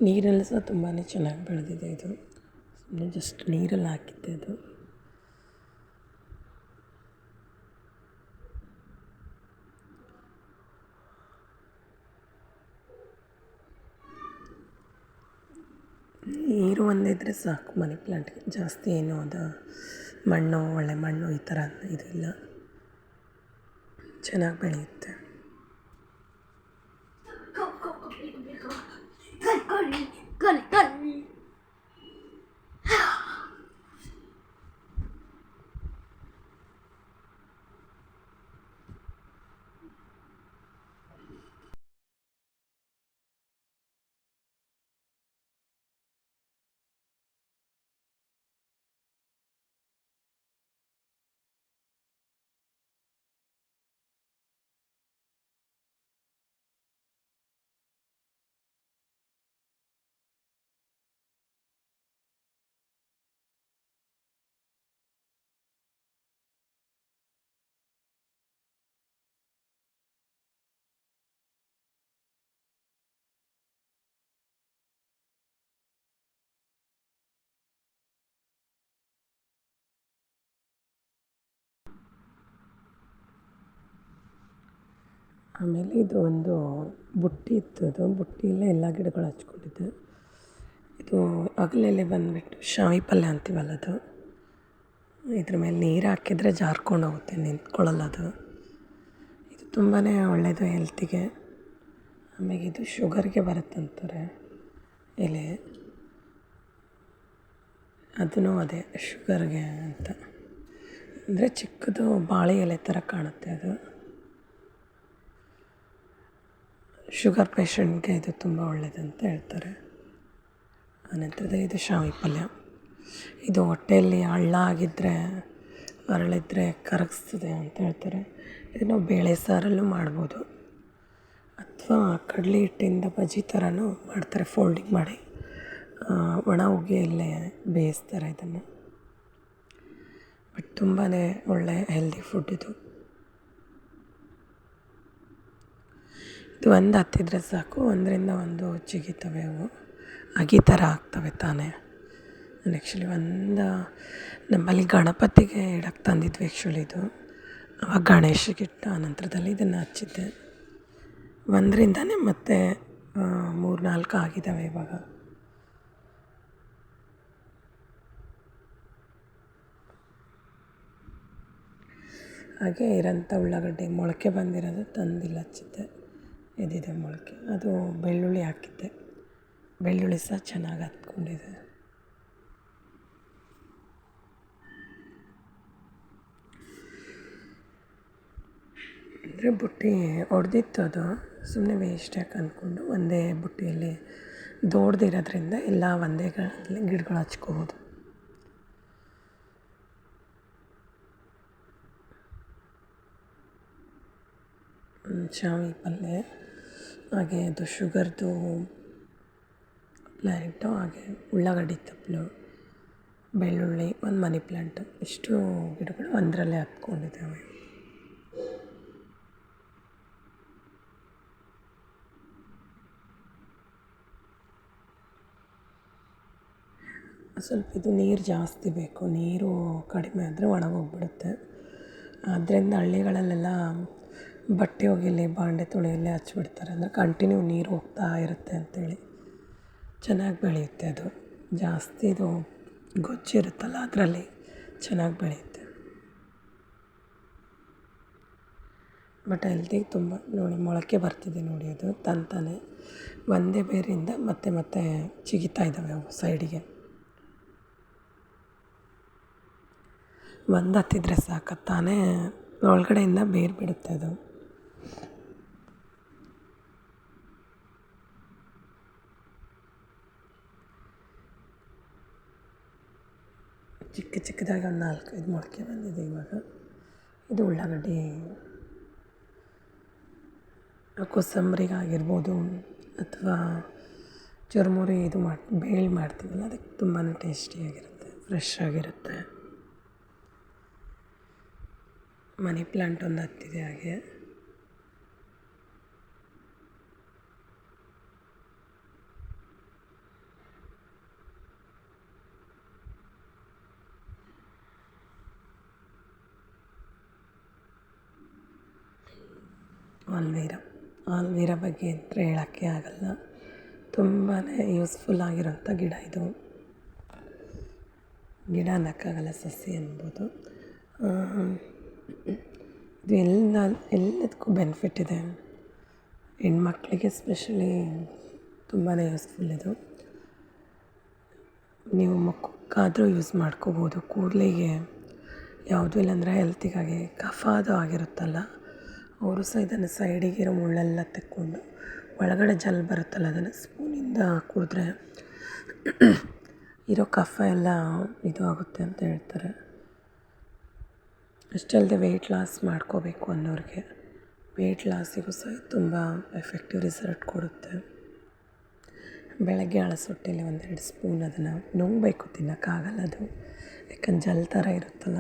Speaker 1: ನೀರಲ್ಲಿ ಸಹ ತುಂಬಾ ಚೆನ್ನಾಗಿ ಬೆಳೆದಿದೆ. ಇದು ಸುಮ್ಮನೆ ಜಸ್ಟ್ ನೀರಲ್ಲಿ ಹಾಕಿದ್ದೆ ಅದು. ನೀರು ಒಂದಿದ್ರೆ ಸಾಕು ಮನಿ ಪ್ಲ್ಯಾಂಟ್ಗೆ, ಜಾಸ್ತಿ ಏನು ಅದು ಮಣ್ಣು ಒಳ್ಳೆ ಮಣ್ಣು ಈ ಥರ ಇದಿಲ್ಲ, ಚೆನ್ನಾಗಿ ಬೆಳೆಯುತ್ತೆ. ಆಮೇಲೆ ಇದು ಒಂದು ಬುಟ್ಟಿ ಇತ್ತು, ಅದು ಬುಟ್ಟಿಯಲ್ಲೇ ಎಲ್ಲ ಗಿಡಗಳು ಹಚ್ಕೊಂಡಿದ್ದೆ. ಇದು ಅಗಲೆಲೆ ಬಂದುಬಿಟ್ಟು ಶಾವಿ ಪಲ್ಯ ಅಂತೀವಲ್ಲ ಅದು. ಇದ್ರ ಮೇಲೆ ನೀರು ಹಾಕಿದರೆ ಜಾರ್ಕೊಂಡು ಹೋಗುತ್ತೆ, ನಿಂತ್ಕೊಳ್ಳಲ್ಲ ಅದು. ಇದು ತುಂಬಾ ಒಳ್ಳೆಯದು ಹೆಲ್ತಿಗೆ. ಆಮೇಲೆ ಇದು ಶುಗರ್ಗೆ ಬರುತ್ತಂತಾರೆ ಎಲೆ, ಅದೂ ಅದೇ ಶುಗರ್ಗೆ ಅಂತ. ಅಂದರೆ ಚಿಕ್ಕದು ಬಾಳೆ ಎಲೆ ಥರ ಕಾಣುತ್ತೆ ಅದು. ಶುಗರ್ ಪೇಷಂಟ್ಗೆ ಇದು ತುಂಬ ಒಳ್ಳೆಯದಂತ ಹೇಳ್ತಾರೆ. ಆನಂತರದಲ್ಲಿ ಇದು ಶಾವಿ ಪಲ್ಯ. ಇದು ಹೊಟ್ಟೆಯಲ್ಲಿ ಹಳ್ಳ ಆಗಿದ್ದರೆ, ಅರಳಿದ್ರೆ ಕರಗಿಸ್ತದೆ ಅಂತ ಹೇಳ್ತಾರೆ. ಇದನ್ನು ಬೇಳೆ ಸಾರಲ್ಲೂ ಮಾಡ್ಬೋದು, ಅಥವಾ ಕಡಲೆ ಹಿಟ್ಟಿಂದ ಬಜ್ಜಿ ಥರನೂ ಮಾಡ್ತಾರೆ, ಫೋಲ್ಡಿಂಗ್ ಮಾಡಿ ಒಣ ಉಗಿಯಲ್ಲೇ ಬೇಯಿಸ್ತಾರೆ ಇದನ್ನು. ಬಟ್ ತುಂಬಾ ಒಳ್ಳೆಯ ಹೆಲ್ದಿ ಫುಡ್ ಇದು. ಇದು ಒಂದು ಹತ್ತಿದ್ರೆ ಸಾಕು, ಒಂದರಿಂದ ಒಂದು ಜಿಗಿತವೆ, ಅವು ಅಗಿ ಥರ ಆಗ್ತವೆ ತಾನೇ. ನಾನು ಆ್ಯಕ್ಚುಲಿ ನಮ್ಮಲ್ಲಿ ಗಣಪತಿಗೆ ಇಡಕ್ಕೆ ತಂದಿದ್ವಿ ಆ್ಯಕ್ಚುಲಿ ಇದು. ಅವಾಗ ಗಣೇಶಗಿಟ್ಟು ಆನಂತರದಲ್ಲಿ ಇದನ್ನು ಹಚ್ಚಿದ್ದೆ. ಒಂದರಿಂದನೇ ಮತ್ತೆ 3-4 ಆಗಿದ್ದಾವೆ ಇವಾಗ. ಹಾಗೆ ಇರೋಂಥ ಉಳ್ಳಾಗಡ್ಡೆ ಮೊಳಕೆ ಬಂದಿರೋದು ತಂದಿಲ್ಲ ಹಚ್ಚಿದ್ದೆ. ಇದಿದೆ ಮೊಳಕೆ, ಅದು ಬೆಳ್ಳುಳ್ಳಿ ಹಾಕಿದ್ದೆ. ಬೆಳ್ಳುಳ್ಳಿ ಸಹ ಚೆನ್ನಾಗಿ ಹತ್ಕೊಂಡಿದೆ. ಅಂದರೆ ಬುಟ್ಟಿ ಒಡೆದಿತ್ತು, ಅದು ಸುಮ್ಮನೆ ವೇಸ್ಟ್ ಯಾಕೆ ಅಂದ್ಕೊಂಡು ಒಂದೇ ಬುಟ್ಟಿಯಲ್ಲಿ ದೊಡ್ಡದಿರೋದ್ರಿಂದ ಎಲ್ಲ ಒಂದೇ ಗಿಡಗಳು ಹಚ್ಕೋಬೋದು. ಶಾವಿ ಪಲ್ಯ, ಹಾಗೆ ಅದು ಶುಗರ್ದು ಪ್ಲ್ಯಾಂಟು, ಹಾಗೆ ಉಳ್ಳಾಗಡ್ಡಿ ತಪ್ಪಲು, ಬೆಳ್ಳುಳ್ಳಿ, ಒಂದು ಮನಿ ಪ್ಲ್ಯಾಂಟು, ಇಷ್ಟು ಗಿಡಗಳು ಒಂದರಲ್ಲೇ ಹತ್ಕೊಂಡಿದ್ದಾವೆ. ಸ್ವಲ್ಪ ಇದು ನೀರು ಜಾಸ್ತಿ ಬೇಕು, ನೀರು ಕಡಿಮೆ ಆದರೆ ಒಣಗೋಗ್ಬಿಡುತ್ತೆ. ಆದ್ದರಿಂದ ಹಳ್ಳಿಗಳಲ್ಲೆಲ್ಲ ಬಟ್ಟೆ ಒಗೆಯಲಿ, ಬಾಂಡೆ ತೊಳೆಯಲ್ಲೇ ಹಚ್ಬಿಡ್ತಾರೆ. ಅಂದರೆ ಕಂಟಿನ್ಯೂ ನೀರು ಹೋಗ್ತಾ ಇರುತ್ತೆ ಅಂಥೇಳಿ ಚೆನ್ನಾಗಿ ಬೆಳೆಯುತ್ತೆ ಅದು. ಜಾಸ್ತಿ ಇದು ಗೊಜ್ಜಿರುತ್ತಲ್ಲ, ಅದರಲ್ಲಿ ಚೆನ್ನಾಗಿ ಬೆಳೆಯುತ್ತೆ. ಬಟ್ ಹೆಲ್ತಿಗೆ ತುಂಬ ನೋಡಿ ಮೊಳಕೆ ಬರ್ತಿದೆ ನೋಡಿ, ಅದು ತಂತಾನೆ ಒಂದೇ ಬೇರಿಂದ ಮತ್ತೆ ಮತ್ತೆ ಚಿಗಿತಾ ಇದ್ದಾವೆ ಅವು ಸೈಡಿಗೆ. ಒಂದು ಹತ್ತಿದ್ರೆ ಸಾಕು, ತಾನೇ ಒಳಗಡೆಯಿಂದ ಬೇರು ಬಿಡುತ್ತೆ ಅದು. ಚಿಕ್ಕ ಚಿಕ್ಕದಾಗಿ ಒಂದು 4-5 ಮೊಳಕೆ ಬಂದಿದೆ ಇವಾಗ. ಇದು ಉಳ್ಳಾಗಡ್ಡಿ ಕೋಸಂಬರಿಗಾಗಿರ್ಬೋದು, ಅಥವಾ ಚುರುಮುರಿ ಇದು ಬೇಳೆ ಮಾಡ್ತೀವಲ್ಲ, ಅದಕ್ಕೆ ತುಂಬಾ ಟೇಸ್ಟಿಯಾಗಿರುತ್ತೆ, ಫ್ರೆಶ್ ಆಗಿರುತ್ತೆ. ಮನಿ ಪ್ಲ್ಯಾಂಟ್ ಒಂದು ಹತ್ತಿದೆ ಹಾಗೆ. ಆಲ್ವೀರಾ ಬಗ್ಗೆ ಅಂತ ಹೇಳೋಕ್ಕೆ ಆಗಲ್ಲ, ತುಂಬಾ ಯೂಸ್ಫುಲ್ ಆಗಿರೋಂಥ ಗಿಡ ಇದು. ಗಿಡ ಅನ್ನೋಕ್ಕಾಗಲ್ಲ, ಸಸಿ ಅನ್ಬೋದು. ಇದು ಎಲ್ಲದಕ್ಕೂ ಬೆನಿಫಿಟ್ ಇದೆ. ಹೆಣ್ಮಕ್ಳಿಗೆ ಎಸ್ಪೆಷಲಿ ತುಂಬಾ ಯೂಸ್ಫುಲ್ ಇದು. ನೀವು ಮುಖಕ್ಕಾದರೂ ಯೂಸ್ ಮಾಡ್ಕೋಬೋದು, ಕೂದಲಿಗೆ ಯಾವುದೂ ಇಲ್ಲಾಂದರೆ ಹೆಲ್ತಿಗಾಗಿ ಕಫ ಅದು ಆಗಿರುತ್ತಲ್ಲ, ಅವರು ಸಹ ಇದನ್ನು ಸೈಡಿಗಿರೋ ಮುಳ್ಳೆಲ್ಲ ತೆಕ್ಕೊಂಡು ಒಳಗಡೆ ಜಲ್ ಬರುತ್ತಲ್ಲ, ಅದನ್ನು ಸ್ಪೂನಿಂದ ಕುಡಿದ್ರೆ ಇರೋ ಕಫ ಎಲ್ಲ ಇದು ಆಗುತ್ತೆ ಅಂತ ಹೇಳ್ತಾರೆ. ಅಷ್ಟೇ ಅಲ್ಲದೆ ವೆಯ್ಟ್ ಲಾಸ್ ಮಾಡ್ಕೋಬೇಕು ಅನ್ನೋರಿಗೆ, ವೆಯ್ಟ್ ಲಾಸಿಗೂ ಸಹ ತುಂಬ ಎಫೆಕ್ಟಿವ್ ರಿಸಲ್ಟ್ ಕೊಡುತ್ತೆ. ಬೆಳಗ್ಗೆ ಅಳಸೊಟ್ಟೆಯಲ್ಲಿ 1-2 ಸ್ಪೂನ್ ಅದನ್ನು ನುಂಗಬೇಕು, ತಿನ್ನೋಕ್ಕಾಗಲ್ಲ ಅದು, ಯಾಕಂದ್ರೆ ಜಲ್ ಥರ ಇರುತ್ತಲ್ಲ.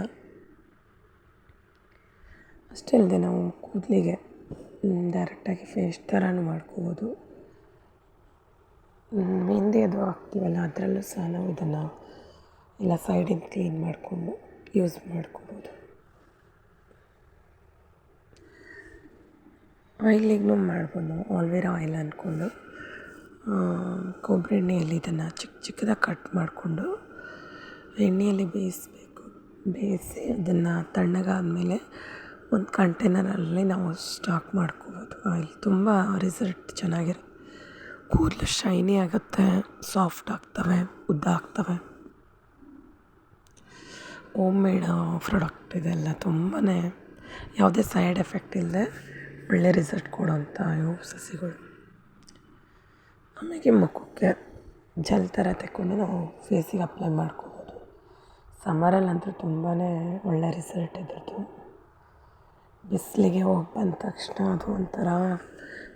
Speaker 1: ಅಷ್ಟೇ ಅಲ್ಲದೆ ನಾವು ಕೂದಲಿಗೆ ಡೈರೆಕ್ಟಾಗಿ ಫೇಸ್ ಥರನೂ ಮಾಡ್ಕೋಬೋದು. ಮೆಹಂದಿ ಅದು ಹಾಕ್ತೀವಲ್ಲ, ಅದರಲ್ಲೂ ಸಹ ನಾವು ಇದನ್ನು ಎಲ್ಲ ಸೈಡಿಂದ ಕ್ಲೀನ್ ಮಾಡಿಕೊಂಡು ಯೂಸ್ ಮಾಡ್ಕೋಬೋದು. ಆಯಿಲಿಗೂ ಮಾಡ್ಬೋದು ನಾವು. ಆಲ್ವೇರಾ ಆಯಿಲ್ ಅಂದ್ಕೊಂಡು ಕೊಬ್ಬರಿ ಎಣ್ಣೆಯಲ್ಲಿ ಇದನ್ನು ಚಿಕ್ಕ ಚಿಕ್ಕದಾಗಿ ಕಟ್ ಮಾಡಿಕೊಂಡು ಎಣ್ಣೆಯಲ್ಲಿ ಬೇಯಿಸಬೇಕು. ಬೇಯಿಸಿ ಅದನ್ನು ತಣ್ಣಗಾದಮೇಲೆ ಒಂದು ಕಂಟೈನರಲ್ಲಿ ನಾವು ಸ್ಟಾಕ್ ಮಾಡ್ಕೋಬೋದು. ಆಯಿಲ್ ತುಂಬ ರಿಸಲ್ಟ್ ಚೆನ್ನಾಗಿರುತ್ತೆ. ಕೂದಲು ಶೈನಿ ಆಗುತ್ತೆ, ಸಾಫ್ಟ್ ಆಗ್ತವೆ, ಉದ್ದ ಆಗ್ತವೆ. ಹೋಮ್ ಮೇಡ್ ಪ್ರಾಡಕ್ಟ್ ಇದೆಲ್ಲ ತುಂಬಾ ಯಾವುದೇ ಸೈಡ್ ಎಫೆಕ್ಟ್ ಇಲ್ಲದೆ ಒಳ್ಳೆ ರಿಸಲ್ಟ್ ಕೊಡೋಂಥ ಇವು ಸಸಿಗಳು. ಆಮೇಲೆ ಮುಖಕ್ಕೆ ಜೆಲ್ ಥರ ತೆಕ್ಕೊಂಡು ನಾವು ಫೇಸಿಗೆ ಅಪ್ಲೈ ಮಾಡ್ಕೋಬೋದು. ಸಮ್ಮರಲ್ಲಂತೂ ತುಂಬಾ ಒಳ್ಳೆ ರಿಸಲ್ಟ್ ಇದ್ರದ್ದು. ಬಿಸಿಲಿಗೆ ಹೋಗಿ ಬಂದ ತಕ್ಷಣ ಅದು ಒಂಥರ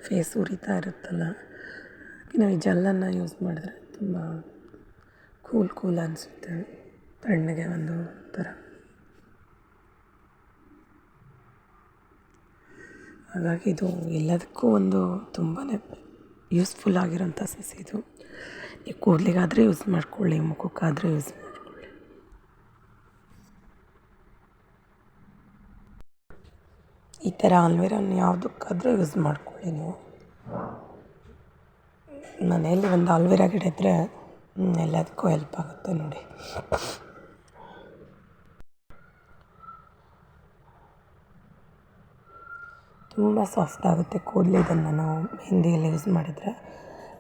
Speaker 1: ಫೇಸ್ ಉರಿತಾ ಇರುತ್ತಲ್ಲ, ಅದಕ್ಕೆ ನಾವು ಈ ಜೆಲ್ಲನ್ನು ಯೂಸ್ ಮಾಡಿದ್ರೆ ತುಂಬ ಕೂಲ್ ಅನಿಸುತ್ತೆ. ತಣ್ಣಗೆ ಒಂದು ಥರ. ಹಾಗಾಗಿ ಇದು ಎಲ್ಲದಕ್ಕೂ ಒಂದು ತುಂಬಾ ಯೂಸ್ಫುಲ್ ಆಗಿರೋಂಥ ಸಸಿ ಇದು. ಈ ಕೂದಲಿಗಾದರೆ ಯೂಸ್ ಮಾಡ್ಕೊಳ್ಳಿ, ಮುಖಕ್ಕಾದರೆ ಯೂಸ್ ಮಾಡ್ಕೊಳ್ಳಿ. ಈ ಥರ ಆಲ್ವೇರನ್ನು ಯಾವುದಕ್ಕಾದರೂ ಯೂಸ್ ಮಾಡ್ಕೊಳ್ಳಿ ನೀವು. ಮನೆಯಲ್ಲಿ ಒಂದು ಆಲ್ವೇರಾ ಗಿಡ ಇದ್ದರೆ ಎಲ್ಲದಕ್ಕೂ ಹೆಲ್ಪ್ ಆಗುತ್ತೆ ನೋಡಿ. ತುಂಬ ಸಾಫ್ಟ್ ಆಗುತ್ತೆ ಕೂದಲು. ಇದನ್ನು ನಾವು ಮೆಹಂದಿಯಲ್ಲಿ ಯೂಸ್ ಮಾಡಿದರೆ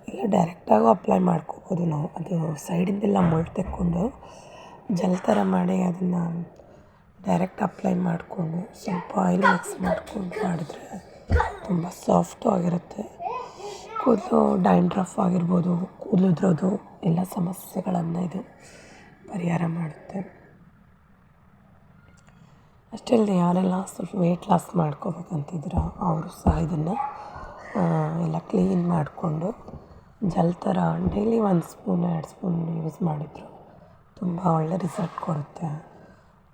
Speaker 1: ಇಲ್ಲ ಡೈರೆಕ್ಟಾಗೂ ಅಪ್ಲೈ ಮಾಡ್ಕೋಬೋದು ನಾವು. ಅದು ಸೈಡಿಂದೆಲ್ಲ ಮುಳ್ಳು ತೆಕ್ಕೊಂಡು ಜೆಲ್ ಥರ ಮಾಡಿ ಅದನ್ನು ಡೈರೆಕ್ಟ್ ಅಪ್ಲೈ ಮಾಡಿಕೊಂಡು ಸ್ವಲ್ಪ ಆಯಿಲ್ ಮಿಕ್ಸ್ ಮಾಡ್ಕೊಂಡು ಮಾಡಿದ್ರೆ ತುಂಬ ಸಾಫ್ಟು ಆಗಿರುತ್ತೆ. ಕೂದಲು ಡ್ಯಾಂಡ್ರಫ್ ಆಗಿರ್ಬೋದು, ಕೂದಲು ಉದುರೋದು ಎಲ್ಲ ಸಮಸ್ಯೆಗಳನ್ನು ಇದು ಪರಿಹಾರ ಮಾಡುತ್ತೆ. ಅಷ್ಟೇ ಅಲ್ಲದೆ ಯಾರೆಲ್ಲ ಸ್ವಲ್ಪ ವೆಯ್ಟ್ ಲಾಸ್ ಮಾಡ್ಕೋಬೇಕಂತಿದ್ದೀರ ಅವರು ಸಹ ಇದನ್ನು ಎಲ್ಲ ಕ್ಲೀನ್ ಮಾಡಿಕೊಂಡು ಜೆಲ್ ಥರ ಡೈಲಿ 1 ಸ್ಪೂನ್ 2 ಸ್ಪೂನ್ ಯೂಸ್ ಮಾಡಿದ್ರು ತುಂಬ ಒಳ್ಳೆ ರಿಸಲ್ಟ್ ಕೊಡುತ್ತೆ.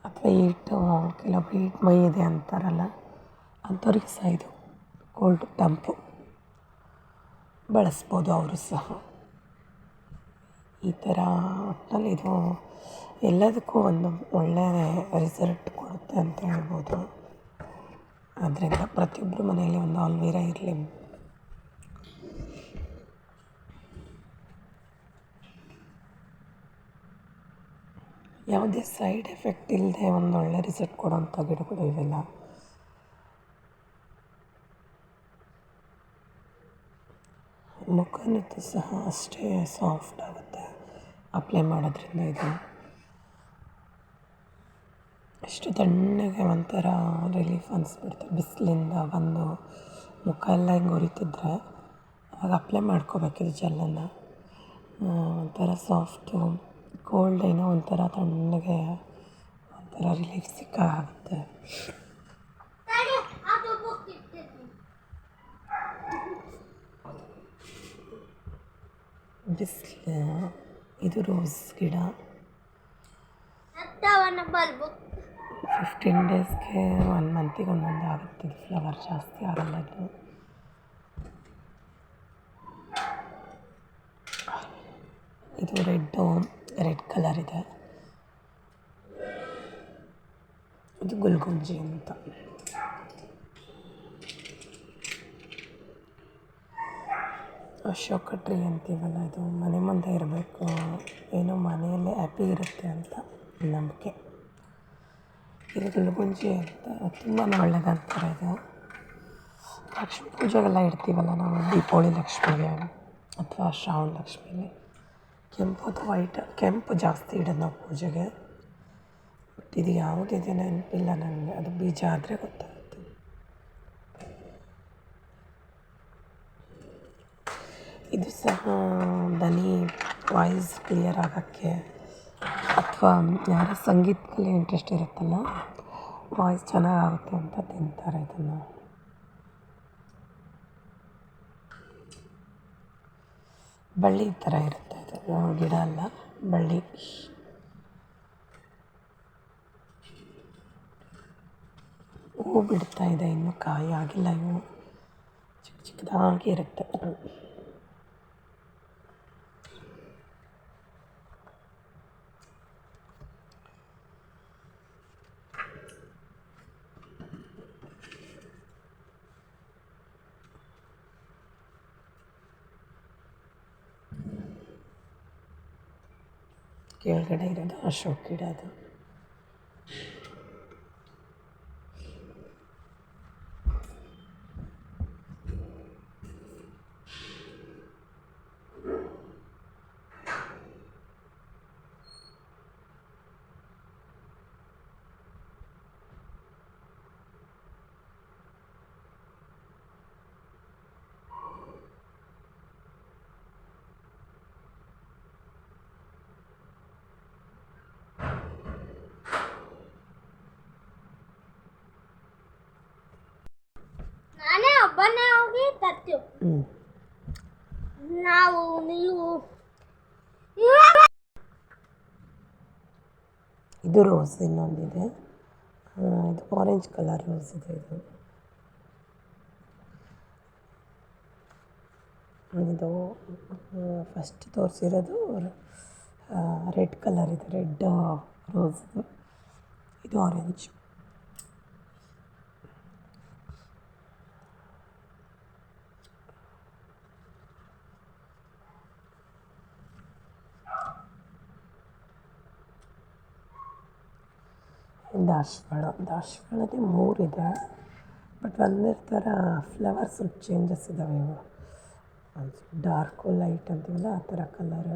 Speaker 1: ಅಥವಾ ಕೆಲವೊಬ್ರು ಹೀಟ್ ಮೈ ಇದೆ ಅಂತಾರಲ್ಲ, ಅಂಥವ್ರಿಗೆ ಸಹ ಇದು ಕೋಲ್ಡ್ ತಂಪು ಬಳಸ್ಬೋದು ಅವರು ಸಹ. ಈ ಥರ ಒಟ್ಟಿನಲ್ಲಿ ಇದು ಎಲ್ಲದಕ್ಕೂ ಒಂದು ಒಳ್ಳೆಯ ರಿಸಲ್ಟ್ ಕೊಡುತ್ತೆ ಅಂತ ಹೇಳ್ಬೋದು. ಆದ್ದರಿಂದ ಪ್ರತಿಯೊಬ್ಬರ ಮನೆಯಲ್ಲಿ ಒಂದು ಆಲ್ವೇರಾ ಇರಲಿ. ಯಾವುದೇ ಸೈಡ್ ಎಫೆಕ್ಟ್ ಇಲ್ಲದೆ ಒಂದು ಒಳ್ಳೆ ರಿಸಲ್ಟ್ ಕೊಡೋಂಥ ಗಿಡಗಳು ಇವೆಲ್ಲ. ಮುಖನೂ ಸಹ ಅಷ್ಟೇ ಸಾಫ್ಟ್ ಆಗುತ್ತೆ ಅಪ್ಲೈ ಮಾಡೋದ್ರಿಂದ. ಇದು ಎಷ್ಟು ತಣ್ಣಗೆ ಒಂಥರ ರಿಲೀಫ್ ಅನಿಸ್ಬಿಡ್ತು. ಬಿಸಿಲಿಂದ ಬಂದು ಮುಖ ಎಲ್ಲ ಹಿಂಗೆ ಉರಿತಿದ್ರೆ ಆಗ ಅಪ್ಲೈ ಮಾಡ್ಕೋಬೇಕಿದು ಜೆಲ್ಲನ್ನು. ಒಂಥರ ಸಾಫ್ಟು, ಕೋಲ್ಡ್ ಏನೋ ಒಂಥರ ತಣ್ಣಗೆ ಒಂಥರ ರಿಲೀಫ್ ಸಿಕ್ಕಾಗುತ್ತೆ. ಬಿಸಿಲು ಇದು ರೋಸ್ ಗಿಡ 15 ಡೇಸ್ಗೆ 1 ಮಂತಿಗೆ ಒಂದೊಂದು ಆಗುತ್ತೆ. ಇದು ಫ್ಲವರ್ ಜಾಸ್ತಿ ಆಗಲ್ಲ. ಇದು ರೆಡ್ ಕಲರ್ ಇದೆ. ಇದು ಗುಲ್ಗುಂಜಿ ಅಂತ. ಅಶೋಕ ಟ್ರೀ ಅಂತೀವಲ್ಲ, ಇದು ಮನೆ ಮುಂದೆ ಇರಬೇಕು, ಏನೋ ಮನೆಯಲ್ಲೇ ಹ್ಯಾಪಿ ಇರುತ್ತೆ ಅಂತ ನಂಬಿಕೆ. ಇದು ಗುಲ್ಗುಂಜಿ ಅಂತ ತುಂಬಾ ಒಳ್ಳೆಯದಂತಾರೆ. ಇದು ಲಕ್ಷ್ಮೀ ಪೂಜೆಗೆಲ್ಲ ಇಡ್ತೀವಲ್ಲ ನಾವು, ದೀಪಾವಳಿ ಲಕ್ಷ್ಮಿಗೆ ಅಥವಾ ಶ್ರಾವಣ ಲಕ್ಷ್ಮಿಗೆ ಕೆಂಪು ಅಥವಾ ವೈಟ್, ಕೆಂಪು ಜಾಸ್ತಿ ಇಡೋದು ನಾವು ಪೂಜೆಗೆ. ಬಟ್ ಇದು ಯಾವುದಿದೆ ನೆನಪಿಲ್ಲ ನನಗೆ, ಅದು ಬೀಜ ಆದರೆ ಗೊತ್ತಾಗುತ್ತೆ. ಇದು ಸಹ ದನಿ ವಾಯ್ಸ್ ಕ್ಲಿಯರ್ ಆಗೋಕ್ಕೆ ಅಥವಾ ಯಾರ ಸಂಗೀತದಲ್ಲಿ ಇಂಟ್ರೆಸ್ಟ್ ಇರುತ್ತಲ್ಲ, ವಾಯ್ಸ್ ಚೆನ್ನಾಗಾಗುತ್ತೆ ಅಂತ ತಿಂತಾರೆ ಇದನ್ನು. ಬಳ್ಳಿ ಥರ ಇರುತ್ತೆ ಇದು, ಗಿಡ ಅಲ್ಲ ಬಳ್ಳಿ. ಹೂವು ಬಿಡ್ತಾ ಇದೆ, ಇನ್ನೂ ಕಾಯಿ ಆಗಿಲ್ಲ. ಇವು ಚಿಕ್ಕ ಚಿಕ್ಕದಾಗಿ ಇರುತ್ತೆ. ಕೆಳಗಡೆ ಇರೋದು ಅಶೋಕ್ ಗಿಡ ಅದು.
Speaker 2: ನಾನೇ ಒಬ್ಬನೇ ಹೋಗಿ ತರ್ತೀವಿ. ನಾವು ನೀವು
Speaker 1: ಇದು ರೋಸ್ ಇನ್ನೊಂದಿದೆ, ಇದು ಆರೆಂಜ್ ಕಲರ್ ರೋಸ್ ಇದೆ. ಇದು ಫಸ್ಟ್ ತೋರಿಸಿರೋದು ರೆಡ್ ಕಲರ್ ಇದೆ, ರೆಡ್ ರೋಸ್. ಇದು ಆರೆಂಜ್. ದಾಸವಾಳದೇ 3 ಇದೆ, ಬಟ್ ಒಂದೇ ಥರ ಫ್ಲವರ್ ಸ್ವಲ್ಪ ಚೇಂಜಸ್ ಇದ್ದಾವೆ. ಇವು ಡಾರ್ಕು ಲೈಟ್ ಅಂತೀವಲ್ಲ ಆ ಥರ ಕಲರ್.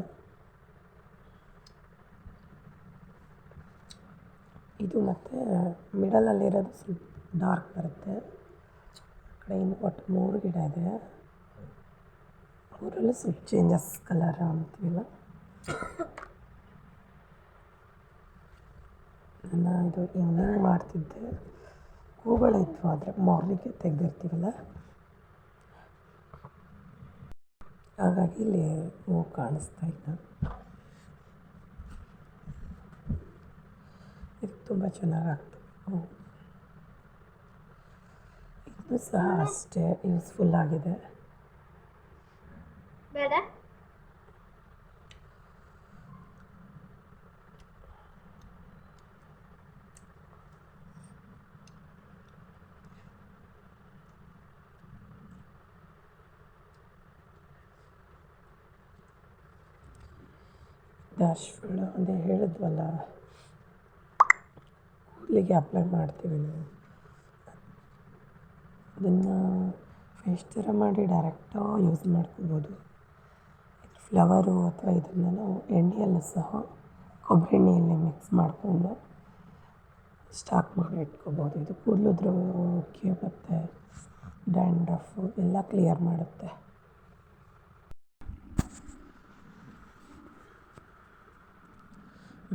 Speaker 1: ಇದು ಮತ್ತು ಮಿಡಲಲ್ಲಿರೋದು ಸ್ವಲ್ಪ ಡಾರ್ಕ್ ಬರುತ್ತೆ. ಆ ಕಡೆ ಇನ್ನು ಒಟ್ಟು 3 ಗಿಡ ಇದೆ, 3ರಲ್ಲೂ ಸ್ವಲ್ಪ ಚೇಂಜಸ್ ಕಲರ್ ಅಂತೀವಲ್ಲ. ನಾನು ಇದು ಈವ್ನಿಂಗ್ ಮಾಡ್ತಿದ್ದೆ, ಹೂಗಳಿದ್ವು, ಆದರೆ ಮಾರ್ನಿಂಗೆ ತೆಗೆದಿರ್ತೀವಲ್ಲ, ಹಾಗಾಗಿ ಇಲ್ಲಿ ಹೂವು ಕಾಣಿಸ್ತಾ ಇಲ್ಲ. ಇದು ತುಂಬ ಚೆನ್ನಾಗಿ ಆಗ್ತದೆ ಹೂವು. ಇದು ಸಹ ಅಷ್ಟೇ ಯೂಸ್ಫುಲ್ ಆಗಿದೆ.
Speaker 2: ಬೇಡ
Speaker 1: ದಾಸವಾಳ ಅದೇ ಹೇಳಿದ್ವಲ್ಲ, ಕೂದಲಿಗೆ ಅಪ್ಲೈ ಮಾಡ್ತೀವಿ ನಾವು. ಅದನ್ನು ಫೇಸ್ ಥರ ಮಾಡಿ ಡೈರೆಕ್ಟು ಯೂಸ್ ಮಾಡ್ಕೋಬೋದು. ಫ್ಲವರು ಅಥವಾ ಇದನ್ನು ನಾವು ಎಣ್ಣೆಯಲ್ಲೂ ಸಹ ಕೊಬ್ಬರಿ ಎಣ್ಣೆಯಲ್ಲಿ ಮಿಕ್ಸ್ ಮಾಡಿಕೊಂಡು ಸ್ಟಾಕ್ ಮಾಡಿ ಇಟ್ಕೋಬೋದು. ಇದು ಕೂದಲುದ್ರೋಕೆ ಮತ್ತು ಡ್ಯಾಂಡ್ರಫು ಎಲ್ಲ ಕ್ಲಿಯರ್ ಮಾಡುತ್ತೆ.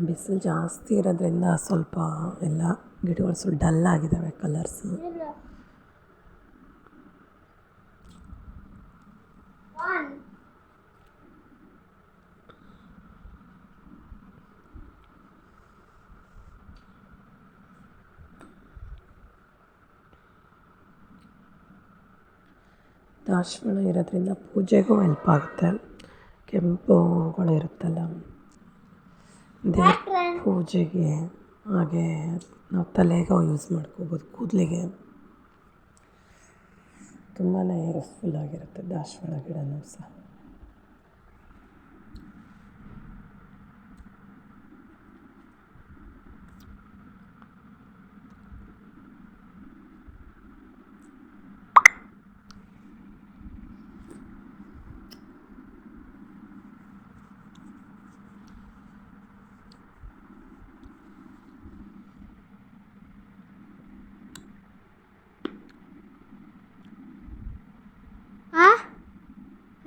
Speaker 1: ಬಿಸಿಲು ಜಾಸ್ತಿ ಇರೋದ್ರಿಂದ ಸ್ವಲ್ಪ ಎಲ್ಲ ಗಿಡಗಳು ಸ್ವಲ್ಪ ಡಲ್ ಆಗಿದ್ದಾವೆ ಕಲರ್ಸು.
Speaker 2: ಇಲ್ಲ
Speaker 1: ದಾಸವಾಳ ಇರೋದ್ರಿಂದ ಪೂಜೆಗೂ ಹೆಲ್ಪ್ ಆಗುತ್ತೆ. ಕೆಂಪು ಹೂಗಳು ಇರುತ್ತಲ್ಲ, ದೇವ್ರ ಪೂಜೆಗೆ, ಹಾಗೆ ನಾವು ತಲೆಗೂ ಯೂಸ್ ಮಾಡ್ಕೋಬೋದು. ಕೂದಲಿಗೆ ತುಂಬಾ ಯೂಸ್ಫುಲ್ ಆಗಿರುತ್ತೆ ದಾಸವಾಳ ಗಿಡನೂ ಸಹ.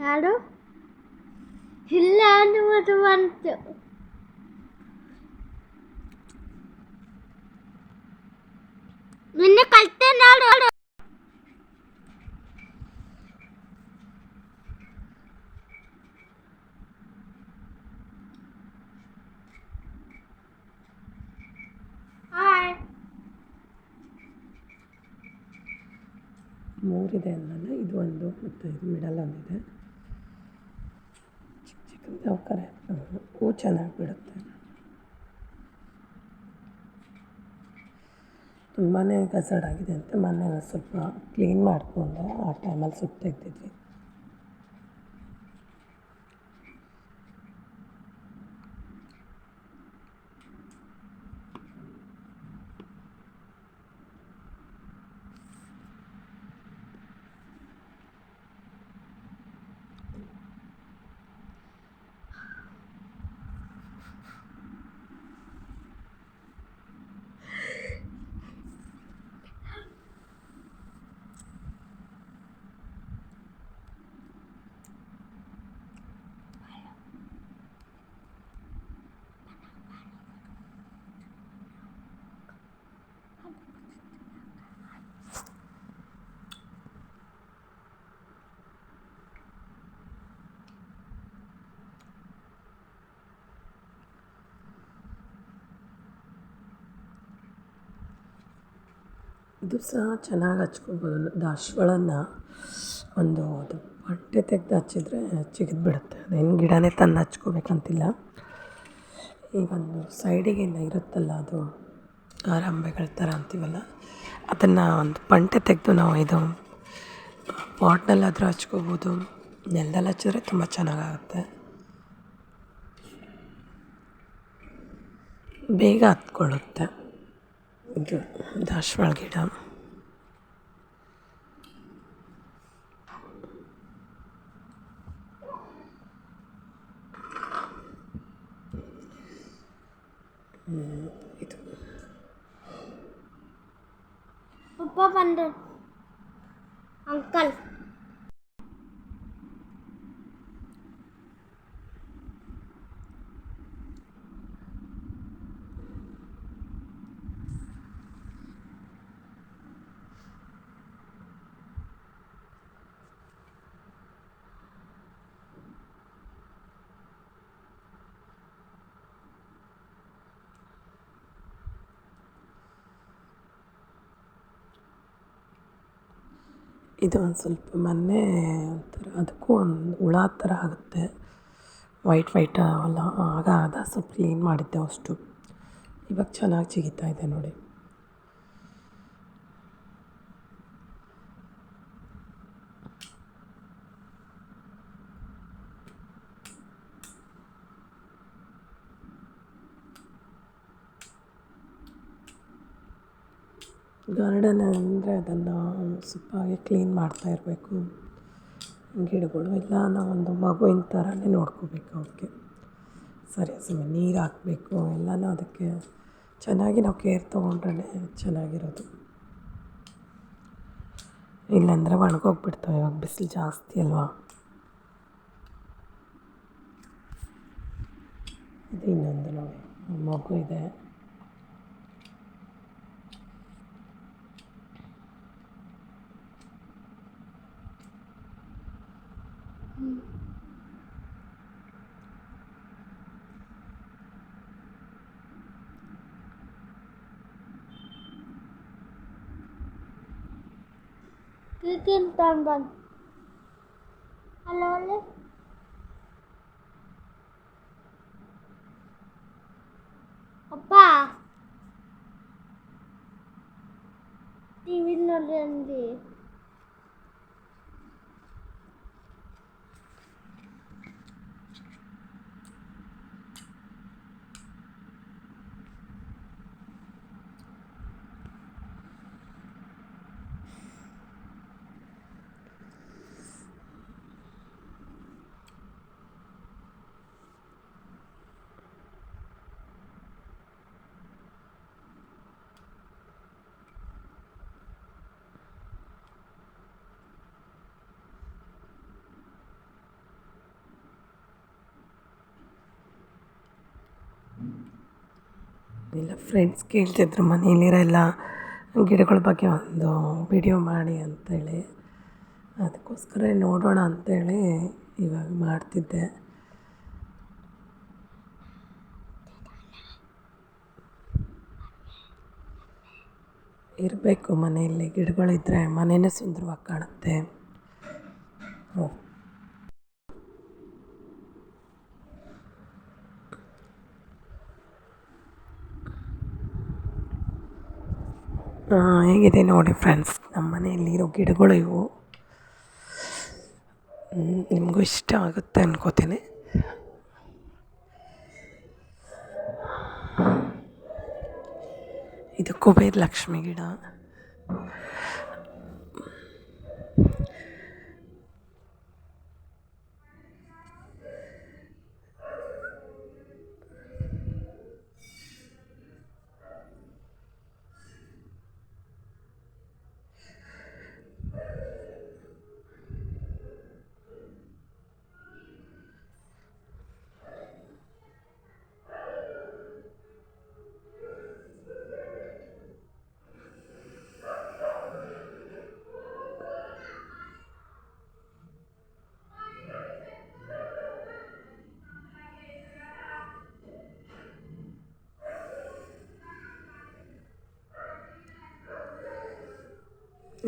Speaker 2: ಯಾರು ಇಲ್ಲ ಅನ್ನುವುದು ಬಂತು. ನಿನ್ನೆ ಕಲಿತೆ ನೋಡು. ಹಾಯ್
Speaker 1: 3 ಇದೆ ಅನ್ನಲ್ಲ, ಇದು ಒಂದು ಮತ್ತು ಇದು ಮಿಡಲ್ ಒಂದಿದೆ. ಚಿಕ್ಕ ಚಿಕ್ಕದು ಕರೆ ಹೂ ಚೆನ್ನಾಗಿ ಬಿಡುತ್ತೆ. ತುಂಬಾ ಕಸಡಾಗಿದೆ ಅಂತ ಮೊನ್ನೆ ಸ್ವಲ್ಪ ಕ್ಲೀನ್ ಮಾಡಿಕೊಂಡು ಆ ಟೈಮಲ್ಲಿ ಸ್ವಲ್ಪ ತೆಗ್ದಿದ್ವಿ. ಇದು ಸಹ ಚೆನ್ನಾಗಿ ಹಚ್ಕೋಬೋದು. ದಾಸವಾಳನ ಒಂದು ಅದು ಬಟ್ಟೆ ತೆಗ್ದು ಹಚ್ಚಿದ್ರೆ ಬಿಡುತ್ತೆ. ಅದೇನು ಗಿಡನೇ ತಂದು ಹಚ್ಕೋಬೇಕಂತಿಲ್ಲ. ಈ ಒಂದು ಸೈಡಿಗೇನು ಇರುತ್ತಲ್ಲ ಅದು ಆರಂಭೆಗಳ ಥರ ಅಂತೀವಲ್ಲ, ಅದನ್ನು ಒಂದು ಪಂಟೆ ತೆಗೆದು ನಾವು ಇದು ಪಾಟ್ನಲ್ಲಾದರೂ ಹಚ್ಕೋಬೋದು. ನೆಲದಲ್ಲಿ ಹಚ್ಚಿದ್ರೆ ತುಂಬ ಚೆನ್ನಾಗಾಗುತ್ತೆ. ಬೇಗ ಹತ್ಕೊಳ್ಳುತ್ತೆ ಇದು ದಾಸವಾಳ ಗಿಡ. ಇದು
Speaker 2: ಪಪ್ಪ ಬಂದ ಅಂಕಲ್.
Speaker 1: ಇದು ಒಂದು ಸ್ವಲ್ಪ ಮೊನ್ನೆ ಒಂಥರ ಅದಕ್ಕೂ ಒಂದು ಹುಳ ಥರ ಆಗುತ್ತೆ, ವೈಟ್ ಅವೆಲ್ಲ. ಆಗ ಸ್ವಲ್ಪ ಕ್ಲೀನ್ ಮಾಡಿದ್ದೆ ಅಷ್ಟು. ಇವಾಗ ಚೆನ್ನಾಗಿ ಚಿಗಿತಾ ಇದೆ ನೋಡಿ. ಗಾರ್ಡನ್ ಅಂದರೆ ಅದನ್ನು ಸ್ವಲ್ಪ ಹಾಗೆ ಕ್ಲೀನ್ ಮಾಡ್ತಾಯಿರಬೇಕು. ಗಿಡಗಳು ಎಲ್ಲ ನಾವೊಂದು ಮಗುವಿನ ಥರನೇ ನೋಡ್ಕೋಬೇಕು ಅವಕ್ಕೆ. ಸರಿ ಸಮಯ ನೀರು ಹಾಕಬೇಕು, ಎಲ್ಲನೂ ಅದಕ್ಕೆ ಚೆನ್ನಾಗಿ ನಾವು ಕೇರ್ ತೊಗೊಂಡ್ರೆ ಚೆನ್ನಾಗಿರೋದು. ಇಲ್ಲಾಂದರೆ ಒಣಗೋಗ್ಬಿಡ್ತವೆ. ಇವಾಗ ಬಿಸಿಲು ಜಾಸ್ತಿ ಅಲ್ವಾ. ಇದು ಇನ್ನೊಂದು ನೋಡಿ, ಮಗು ಇದೆ.
Speaker 2: ಕಿಕ್ಕಿನ ತಗೊಂಡು ಬಂದು ಅಲ್ಲ ಒಳ್ಳೆ ಅಪ್ಪ ಟಿವಿ ನೋಡಿ ಅಂದು
Speaker 1: ಇಲ್ಲ ಫ್ರೆಂಡ್ಸ್ ಕೇಳ್ತಿದ್ರು ಮನೇಲಿರೋ ಎಲ್ಲ ಗಿಡಗಳ ಬಗ್ಗೆ ಒಂದು ವಿಡಿಯೋ ಮಾಡಿ ಅಂತೇಳಿ. ಅದಕ್ಕೋಸ್ಕರ ನೋಡೋಣ ಅಂತೇಳಿ ಇವಾಗ ಮಾಡ್ತಿದ್ದೆ. ಇರಬೇಕು ಮನೆಯಲ್ಲಿ ಗಿಡಗಳಿದ್ದರೆ ಮನೆಯೇ ಸುಂದರವಾಗಿ ಕಾಣುತ್ತೆ. ಹೇಗಿದೆ ನೋಡಿ ಫ್ರೆಂಡ್ಸ್, ನಮ್ಮ ಮನೆಯಲ್ಲಿರೋ ಗಿಡಗಳು ಇವು. ನಿಮಗೂ ಇಷ್ಟ ಆಗುತ್ತೆ ಅನ್ಕೋತೀನಿ. ಇದು ಕುಬೇರ ಲಕ್ಷ್ಮಿ ಗಿಡ.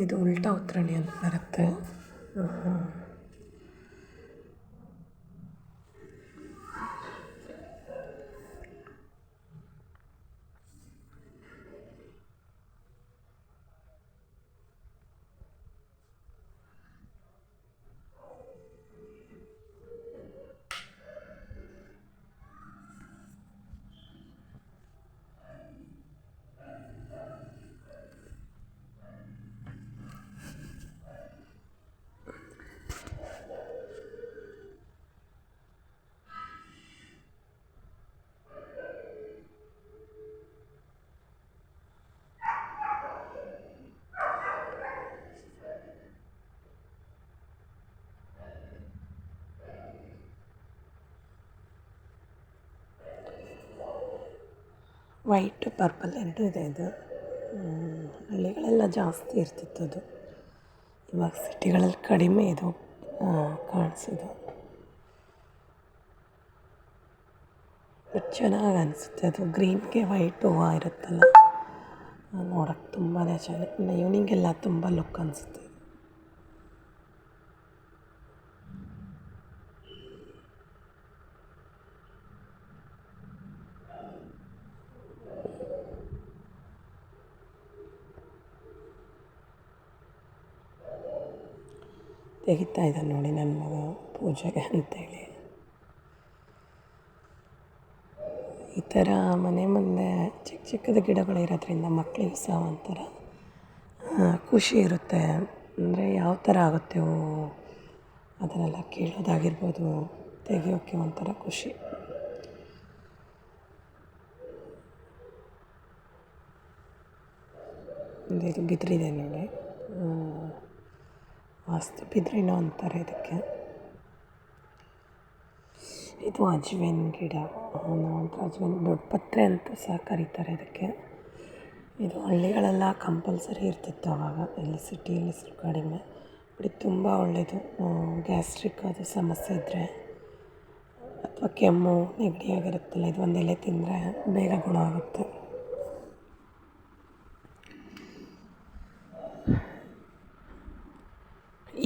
Speaker 1: ಇದು ಉಲ್ಟಾ ಉತ್ತರಣಿ ಅಂತ ಬರುತ್ತೆ. ವೈಟ್ ಪರ್ಪಲ್ ಎರಡೂ ಇದೆ ಇದು. ಹಳ್ಳಿಗಳೆಲ್ಲ ಜಾಸ್ತಿ ಇರ್ತಿತ್ತು ಅದು. ಇವಾಗ ಸಿಟಿಗಳಲ್ಲಿ ಕಡಿಮೆ ಇದು ಕಾಣಿಸೋದು. ಬಟ್ ಚೆನ್ನಾಗಿ ಅನಿಸುತ್ತೆ ಅದು. ಗ್ರೀನ್ಗೆ ವೈಟ್ ಹೂವು ಇರುತ್ತಲ್ಲ, ನೋಡೋಕ್ಕೆ ತುಂಬಾ ಚೆನ್ನಾಗಿ, ಈವ್ನಿಂಗೆಲ್ಲ ತುಂಬ ಲುಕ್ ಅನಿಸುತ್ತೆ. ತೆಗಿತಾ ಇದ್ದಾನೆ ನೋಡಿ ನನ್ನ ಮಗ ಪೂಜೆಗೆ ಅಂತೇಳಿ. ಈ ಥರ ಮನೆ ಮುಂದೆ ಚಿಕ್ಕ ಚಿಕ್ಕದ ಗಿಡಗಳಿರೋದ್ರಿಂದ ಮಕ್ಕಳಿಗೆ ಸಹ ಒಂಥರ ಖುಷಿ ಇರುತ್ತೆ. ಅಂದರೆ ಯಾವ ಥರ ಆಗುತ್ತೆ ಹೂವು ಅದನ್ನೆಲ್ಲ ಕೀಳೋದಾಗಿರ್ಬೋದು, ತೆಗಿಯೋಕ್ಕೆ ಒಂಥರ ಖುಷಿ. ಇದು ಬಿದಿರಿದೆ ನೋಡಿ, ವಾಸ್ತು ಬಿದಿರಿನೋ ಅಂತಾರೆ ಇದಕ್ಕೆ. ಇದು ಅಜ್ವೇನ್ ಗಿಡ, ನಾವಂತೂ ಅಜ್ವೇನ್ ದೊಡ್ಡ ಪತ್ರೆ ಅಂತ ಸಹ ಕರೀತಾರೆ ಇದಕ್ಕೆ. ಇದು ಹಳ್ಳಿಗಳೆಲ್ಲ ಕಂಪಲ್ಸರಿ ಇರ್ತಿತ್ತು ಆವಾಗ, ಇಲ್ಲಿ ಸಿಟಿಯಲ್ಲಿ ಸ್ವಲ್ಪ ಕಡಿಮೆ. ಬಟ್ ಇದು ತುಂಬ ಒಳ್ಳೆಯದು. ಗ್ಯಾಸ್ಟ್ರಿಕ್ ಅದು ಸಮಸ್ಯೆ ಇದ್ದರೆ ಅಥವಾ ಕೆಮ್ಮು ನೆಗಡಿ ಆಗಿರುತ್ತಲ್ಲ, ಇದು ಒಂದು ಎಲೆ ತಿಂದರೆ ಬೇಗ ಗುಣ ಆಗುತ್ತೆ.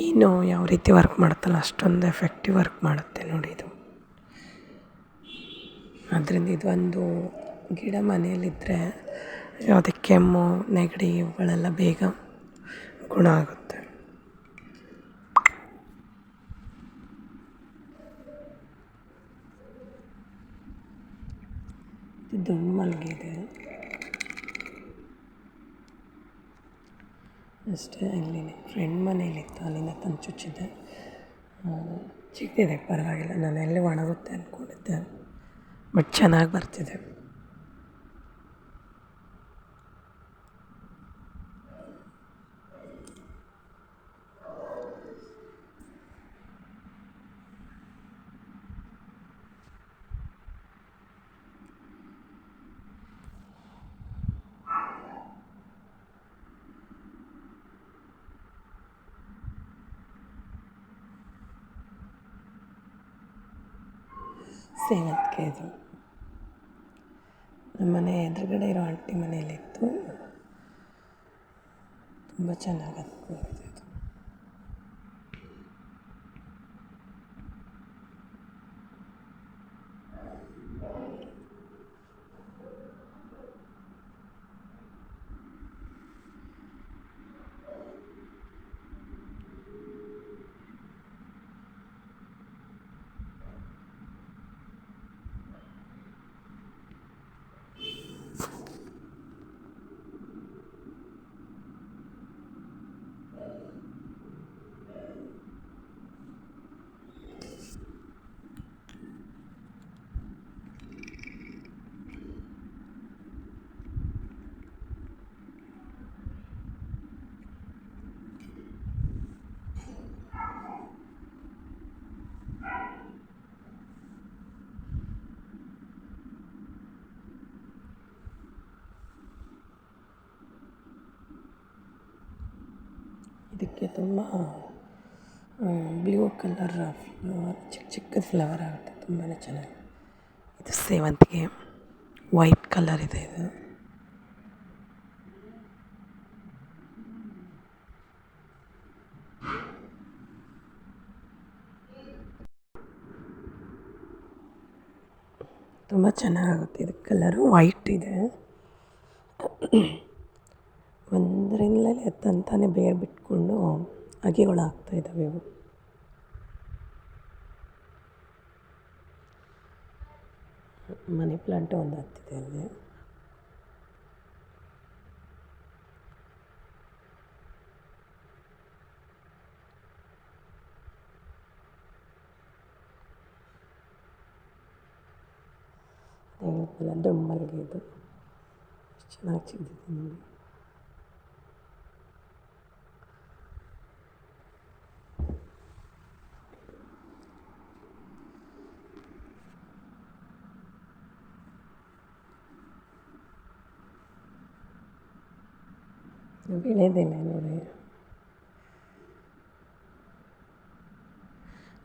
Speaker 1: ಏನು ಯಾವ ರೀತಿ ವರ್ಕ್ ಮಾಡುತ್ತಲ್ಲ ಅಷ್ಟೊಂದು ಎಫೆಕ್ಟಿವ್ ವರ್ಕ್ ಮಾಡುತ್ತೆ ನೋಡಿ ಇದು. ಅದರಿಂದ ಇದೊಂದು ಗಿಡ ಮನೆಯಲ್ಲಿದ್ದರೆ ಯಾವುದೇ ಕೆಮ್ಮು ನೆಗಡಿ ಇವುಗಳೆಲ್ಲ ಬೇಗ ಗುಣ ಆಗುತ್ತೆ. ಇದು ದೊಡ್ಡ ಮಲ್ಲಿಗೆ ಇದೆ ಅಷ್ಟೇ. ಇಲ್ಲಿ ಫ್ರೆಂಡ್ ಮನೇಲಿತ್ತು, ಅಲ್ಲಿಂದ ತಂದು ಚುಚ್ಚಿದ್ದೆ. ಚಿಕ್ಕದಿದೆ, ಪರವಾಗಿಲ್ಲ. ನಾನು ಎಲ್ಲಿ ಒಣಗುತ್ತೆ ಅಂದ್ಕೊಂಡಿದ್ದೆ, ಬಟ್ ಚೆನ್ನಾಗಿ ಬರ್ತಿದೆ. ಸೇವಂತಿಗೆ ಇದು ನಮ್ಮ ಮನೆ ಎದುರುಗಡೆ ಇರೋ ಆಂಟಿ ಮನೆಯಲ್ಲಿತ್ತು. ತುಂಬ ಚೆನ್ನಾಗಿ ಅಂದ್ಕೊಂಡಿದೆ ಇದು. ಇದಕ್ಕೆ ತುಂಬ ಬ್ಲೂ ಕಲರ್ ಫ್ಲವರ್, ಚಿಕ್ಕ ಚಿಕ್ಕದ ಫ್ಲವರ್ ಆಗುತ್ತೆ, ತುಂಬಾ ಚೆನ್ನಾಗಿ. ಇದು ಸೇವಂತಿಗೆ, ವೈಟ್ ಕಲರ್ ಇದೆ ಇದು. ತುಂಬ ಚೆನ್ನಾಗಾಗುತ್ತೆ. ಇದಕ್ಕೆ ಕಲರು ವೈಟ್ ಇದೆ. ಒಂದರಿಂದಲೇ ತಂತಾನೆ ಬೇರು ಬಿಟ್ಕೊಂಡು ಅಗೆಗಳು ಆಗ್ತಾಯಿದ್ದಾವೆ ಇವು. ಮನಿ ಪ್ಲಾಂಟು ಒಂದು ಹತ್ತಿದೆ ಅಲ್ಲಿ. ಹೇಳಿದ್ನಲ್ಲ ದೊಡ್ಡ ಮಲ್ಲಿಗೆ ಇದು ಎಷ್ಟು ಚೆನ್ನಾಗಿ ಚಿಗುರಿದೆ ನೋಡಿ. ಬೆಳೆದಿಲ್ಲ ನೋಡಿ.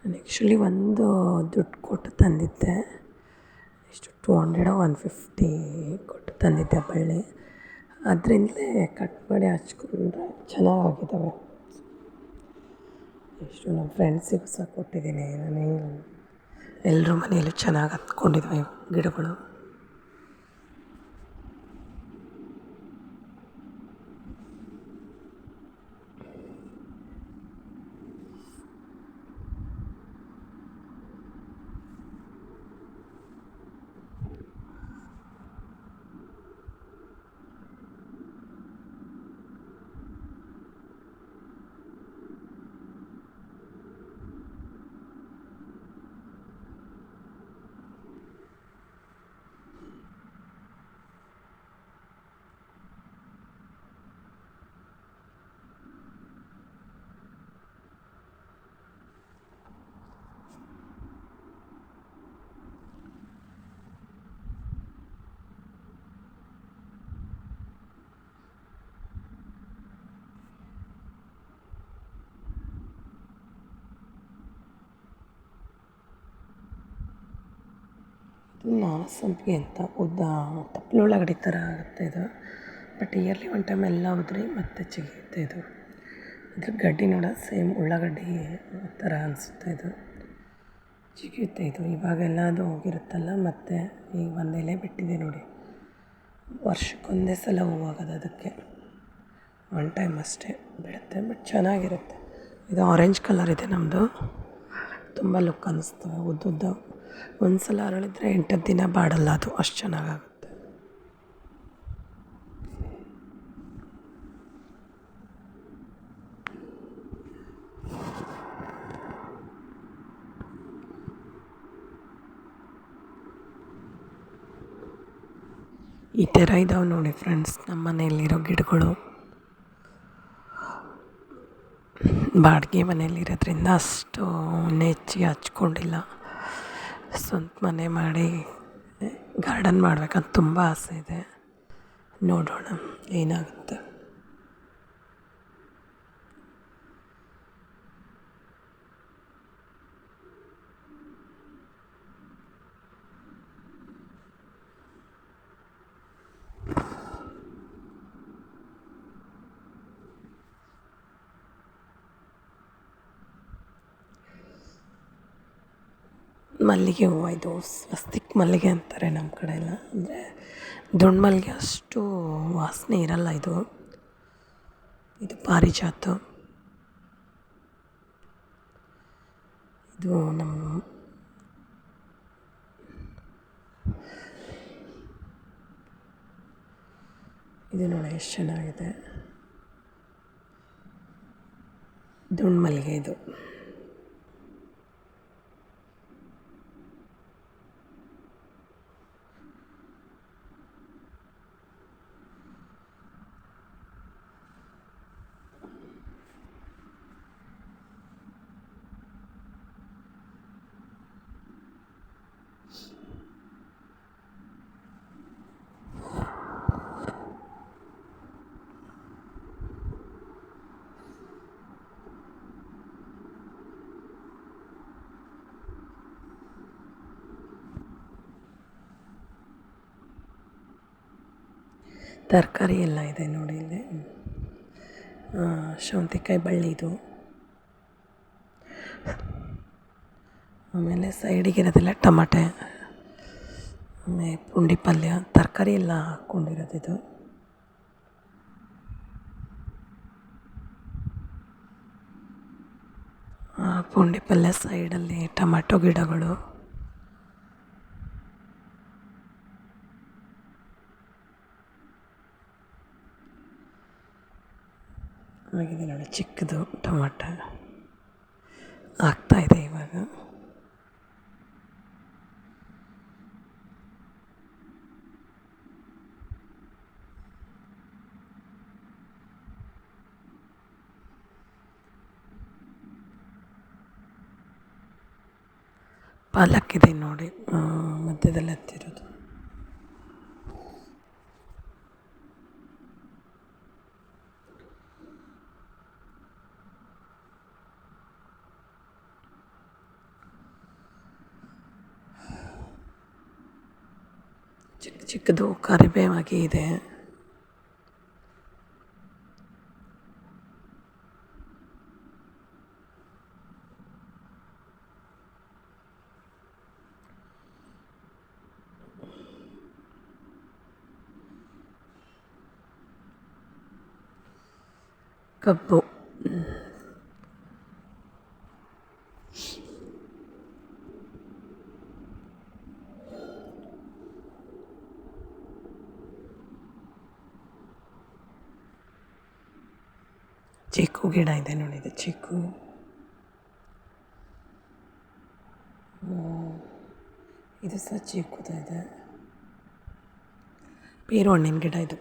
Speaker 1: ನಾನು ಆ್ಯಕ್ಚುಲಿ ಒಂದು ದುಡ್ಡು ಕೊಟ್ಟು ತಂದಿದ್ದೆ. ಎಷ್ಟು 200 150 ಕೊಟ್ಟು ತಂದಿದ್ದೆ ಬಳ್ಳಿ. ಅದರಿಂದಲೇ ಕಟ್ ಮಾಡಿ ಹಚ್ಕೊಂಡ್ರೆ ಚೆನ್ನಾಗಿದ್ದಾವೆ. ಎಷ್ಟು ನಮ್ಮ ಫ್ರೆಂಡ್ಸಿಗೂ ಸಹ ಕೊಟ್ಟಿದ್ದೀನಿ. ನಾನು ಎಲ್ಲರ ಮನೆಯಲ್ಲೂ ಚೆನ್ನಾಗಿ ಹತ್ಕೊಂಡಿದ್ದಾವೆ ಗಿಡಗಳು. ಇದು ನಾಗಸಂಪಿಗೆ ಅಂತ ಉದ್ದ ತಪ್ಪಲೊಳಗಡೆ ಥರ ಆಗುತ್ತೆ ಇದು. ಬಟ್ ಇಯರ್ಲಿ ಒನ್ ಟೈಮ್ ಎಲ್ಲ ಉದುರಿ ಮತ್ತೆ ಚಿಗುರುತ್ತೆ ಇದು. ಇದ್ರ ಗಡ್ಡೆ ನೋಡೋದು ಸೇಮ್ ಉಳ್ಳಾಗಡ್ಡಿ ಥರ ಅನಿಸುತ್ತೆ ಇದು. ಚಿಗುರುತ್ತೆ ಇದು. ಇವಾಗೆಲ್ಲ ಅದು ಹೋಗಿರುತ್ತಲ್ಲ, ಮತ್ತು ಈಗ ಒಂದು ಎಲೆ ಬಿಟ್ಟಿದೆ ನೋಡಿ. ವರ್ಷಕ್ಕೊಂದೇ ಸಲ ಹೂವಾಗೋದು ಅದಕ್ಕೆ. ಒನ್ ಟೈಮ್ ಅಷ್ಟೇ ಬಿಡುತ್ತೆ, ಬಟ್ ಚೆನ್ನಾಗಿರುತ್ತೆ. ಇದು ಆರೆಂಜ್ ಕಲರ್ ಇದೆ ನಮ್ಮದು. ತುಂಬ ಲುಕ್ ಅನ್ನಿಸ್ತವೆ ಉದ್ದುದ್ದ. ಒಂದು ಸಲ ಅರಳಿದ್ರೆ 8 ದಿನ ಬಾಡಲ್ಲ ಅದು, ಅಷ್ಟು ಚೆನ್ನಾಗಾಗುತ್ತೆ. ಈ ಥರ ಇದ್ದಾವೆ ನೋಡಿ ಫ್ರೆಂಡ್ಸ್ ನಮ್ಮ ಮನೆಯಲ್ಲಿರೋ ಗಿಡಗಳು. ಬಾಡಿಗೆ ಮನೆಯಲ್ಲಿರೋದ್ರಿಂದ ಅಷ್ಟು ಹೆಚ್ಚಿಗೆ ಹಚ್ಕೊಂಡಿಲ್ಲ. ಸ್ವಂತ ಮನೆ ಮಾಡಿ ಗಾರ್ಡನ್ ಮಾಡ್ಬೇಕಂತ ತುಂಬ ಆಸೆ ಇದೆ. ನೋಡೋಣ ಏನಾಗುತ್ತೆ. ಮಲ್ಲಿಗೆ ಹೂವು ಇದು ಸ್ವಸ್ತಿಕ್ ಮಲ್ಲಿಗೆ ಅಂತಾರೆ ನಮ್ಮ ಕಡೆ ಎಲ್ಲ. ಅಂದರೆ ದುಂಡು ಮಲ್ಲಿಗೆ ಅಷ್ಟು ವಾಸನೆ ಇರಲ್ಲ ಇದು. ಇದು ಪಾರಿಜಾತ. ಇದು ನಮ್ಮ ಇದು ನೋಡಿ ಎಷ್ಟು ಚೆನ್ನಾಗಿದೆ. ದುಂಡು ಮಲ್ಲಿಗೆ ಇದು. ತರಕಾರಿ ಎಲ್ಲ ಇದೆ ನೋಡಿ ಇಲ್ಲಿ. ಸೌತೆಕಾಯಿ ಬಳ್ಳಿ ಇದು. ಆಮೇಲೆ ಸೈಡಿಗಿರೋದೆಲ್ಲ ಟಮಾಟೆ. ಪುಂಡಿ ಪಲ್ಯ ತರಕಾರಿ ಎಲ್ಲ ಹಾಕ್ಕೊಂಡಿರೋದಿದು. ಪುಂಡಿ ಪಲ್ಯ ಸೈಡಲ್ಲಿ ಟೊಮ್ಯಾಟೊ ಗಿಡಗಳು. ಆಗಿದೆ ನೋಡಿ, ಚಿಕ್ಕದು ಟೊಮಾಟ ಆಗ್ತಾಯಿದೆ ಇವಾಗ. ಪಾಲಕ್ಕಿದೆ ನೋಡಿ, ಮಧ್ಯದಲ್ಲಿ ಹತ್ತಿರೋದು. ಚಿಕ್ಕ ಚಿಕ್ಕದು ಕರಿಬೇವಾಗಿ ಇದೆ. ಕಬ್ಬು, ಚೀಕು ಗಿಡ ಇದೆ ನೋಡಿ, ಇದು ಚೀಕು. ಇದು ಸಹ ಚೀಕುದ ಇದೆ. ಪೇರು ಹಣ್ಣಿನ ಗಿಡ ಇದು.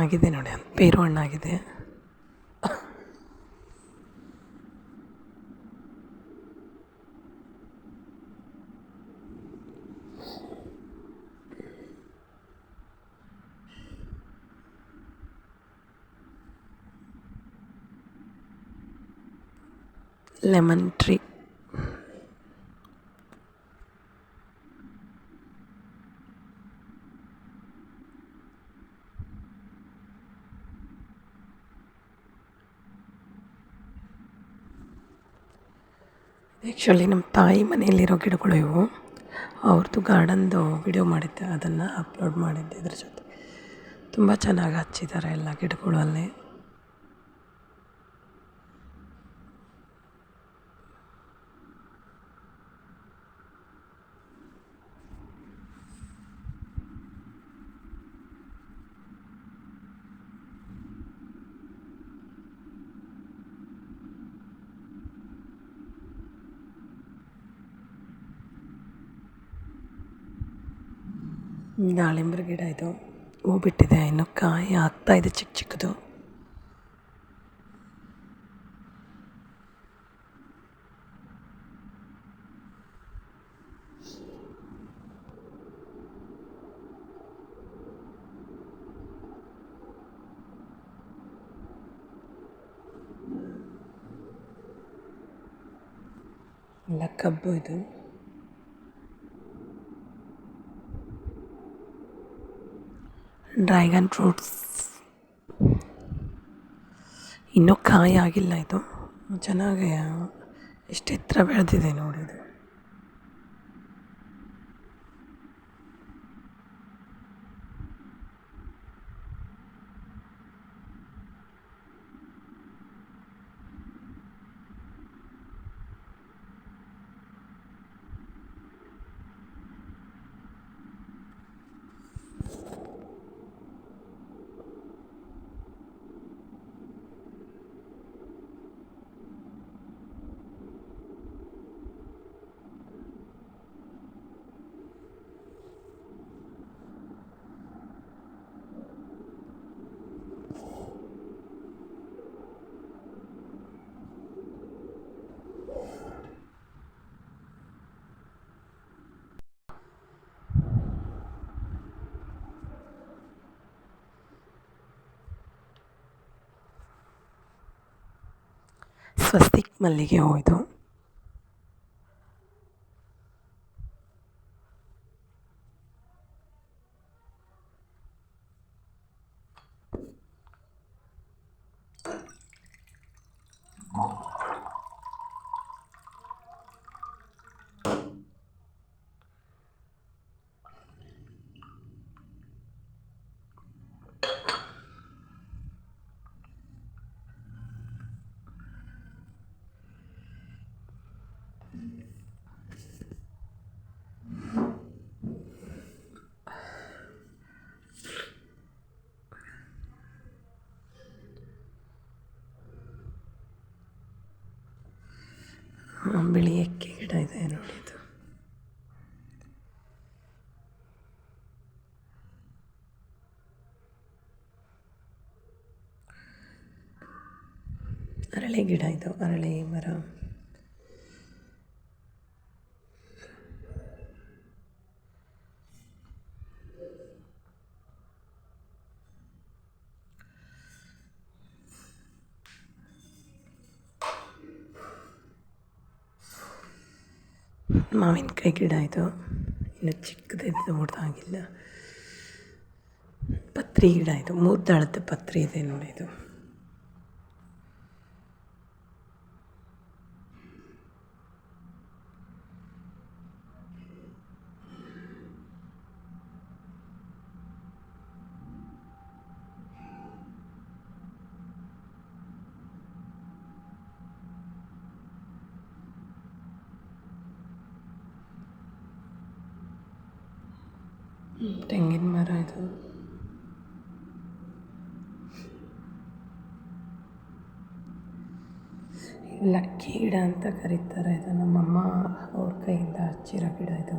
Speaker 1: ಆಗಿದೆ ನೋಡಿ, ಪೇರು ಹಣ್ಣಾಗಿದೆ. ಲೆಮನ್ ಟ್ರೀ, ಆ್ಯಕ್ಚುಲಿ ನಮ್ಮ ತಾಯಿ ಮನೆಯಲ್ಲಿರೋ ಗಿಡಗಳು ಇವು. ಅವ್ರದ್ದು ಗಾರ್ಡನ್ದು ವಿಡಿಯೋ ಮಾಡಿದ್ದೆ, ಅದನ್ನು ಅಪ್ಲೋಡ್ ಮಾಡಿದ್ದೆ ಇದ್ರ ಜೊತೆ. ತುಂಬ ಚೆನ್ನಾಗಿ ಹಚ್ಚಿದ್ದಾರೆ ಎಲ್ಲ ಗಿಡಗಳು ಅಲ್ಲಿ. ದಾಳಿಂಬ್ರೆ ಗಿಡ ಇದು, ಹೂ ಬಿಟ್ಟಿದೆ, ಇನ್ನು ಕಾಯಿ ಆಗ್ತಾಯಿದೆ ಚಿಕ್ಕ ಚಿಕ್ಕದು. ಎಲ್ಲ ಕಬ್ಬು ಇದು. ಡ್ರ್ಯಾಗನ್ ಫ್ರೂಟ್ಸ್, ಇನ್ನೂ ಕಾಯಿ ಆಗಿಲ್ಲ ಇದು. ಚೆನ್ನಾಗಿ ಎಷ್ಟು ಎತ್ತರ ಬೆಳೆದಿದೆ ನೋಡಿ ಇದು. ಸ್ವಸ್ತಿಕ್ ಮಲ್ಲಿಗೆ ಹೂ ಇದು. ಬಿಳಿ ಎಕ್ಕೆ ಗಿಡ ಇದೆ ನೋಡಿ ಇದು. ಅರಳಿ ಗಿಡ ಇದು, ಅರಳಿ ಮರ. ಮಾವಿನಕಾಯಿ ಗಿಡ ಇದು, ಇನ್ನು ಚಿಕ್ಕದಿದ್ದು ದೊಡ್ಡದಾಗಿಲ್ಲ. ಪತ್ರಿ ಗಿಡ ಇದು, 3 ದಳದ ಪತ್ರಿ ಇದೆ ನೋಡಿ ಇದು. ತೆಂಗಿನ ಮರ ಇದು. ಲಕ್ಕಿ ಗಿಡ ಅಂತ ಕರೀತಾರೆ ಇದು, ನಮ್ಮಮ್ಮ ಅವ್ರ ಕೈಯಿಂದ ಹಚ್ಚಿರೋ ಗಿಡ ಇದು.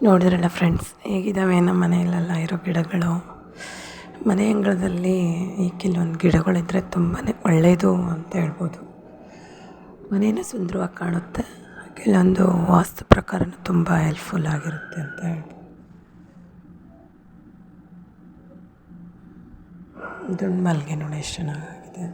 Speaker 1: ನೋಡಿದ್ರಲ್ಲ ಫ್ರೆಂಡ್ಸ್, ಹೇಗಿದ್ದಾವೆ ನಮ್ಮ ಮನೆಯಲ್ಲೆಲ್ಲ ಇರೋ ಗಿಡಗಳು. ಮನೆ ಅಂಗಳದಲ್ಲಿ ಈ ಕೆಲವೊಂದು ಗಿಡಗಳಿದ್ದರೆ ತುಂಬಾ ಒಳ್ಳೆಯದು ಅಂತ ಹೇಳ್ಬೋದು. ಮನೇನ ಸುಂದರವಾಗಿ ಕಾಣುತ್ತೆ, ಕೆಲವೊಂದು ವಾಸ್ತು ಪ್ರಕಾರನೂ ತುಂಬ ಹೆಲ್ಪ್ಫುಲ್ ಆಗಿರುತ್ತೆ ಅಂತ ಹೇಳ್ಬೋದು. ದುಂಡು ಮಲ್ಲಿಗೆ ನೋಡಿ ಎಷ್ಟು ಚೆನ್ನಾಗಿದೆ.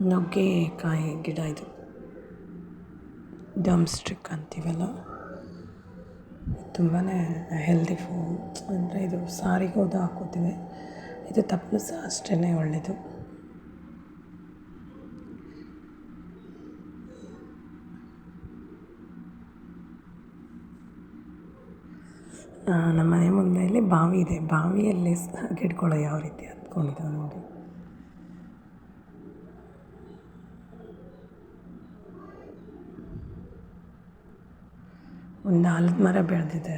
Speaker 1: ನುಗ್ಗೆಕಾಯಿ ಗಿಡ ಇದು, ಡಮ್ಸ್ಟಿಕ್ ಅಂತೀವಲ್ಲ, ತುಂಬಾ ಹೆಲ್ದಿ ಫುಡ್. ಅಂದರೆ ಇದು ಸಾರಿಗೆ ಹೋದ ಹಾಕೋತೀವಿ, ಇದು ತಪ್ಪಲು ಸಹ ಅಷ್ಟೇ ಒಳ್ಳೆಯದು. ನಮ್ಮ ಮನೆ ಮುಂದೆಯಲ್ಲಿ ಬಾವಿ ಇದೆ, ಬಾವಿಯಲ್ಲಿ ಗಿಡಗಳು ಯಾವ ರೀತಿ ಹತ್ಕೊಂಡಿದ್ದಾವೆ ನೋಡಿ. ಒಂದು ಆಲದ ಮರ ಬೆಳೆದಿದೆ,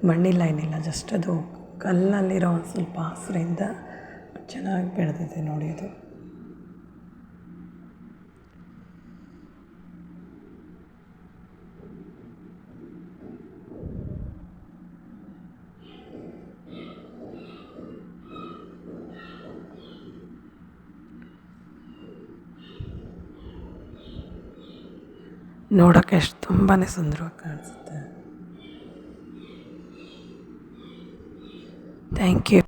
Speaker 1: ಮಣ್ಣಿಲ್ಲ ಏನಿಲ್ಲ, ಜಸ್ಟ್ ಅದು ಕಲ್ಲಲ್ಲಿರೋ ಒಂದು ಸ್ವಲ್ಪ ಹಸಿರಿಂದ ಚೆನ್ನಾಗಿ ಬೆಳೆದಿದೆ ನೋಡಿ ಅದು. ನೋಡೋಕ್ಕೆ ಎಷ್ಟು ತುಂಬಾ ಸುಂದರವಾಗಿ ಕಾಣಿಸುತ್ತೆ. Thank you.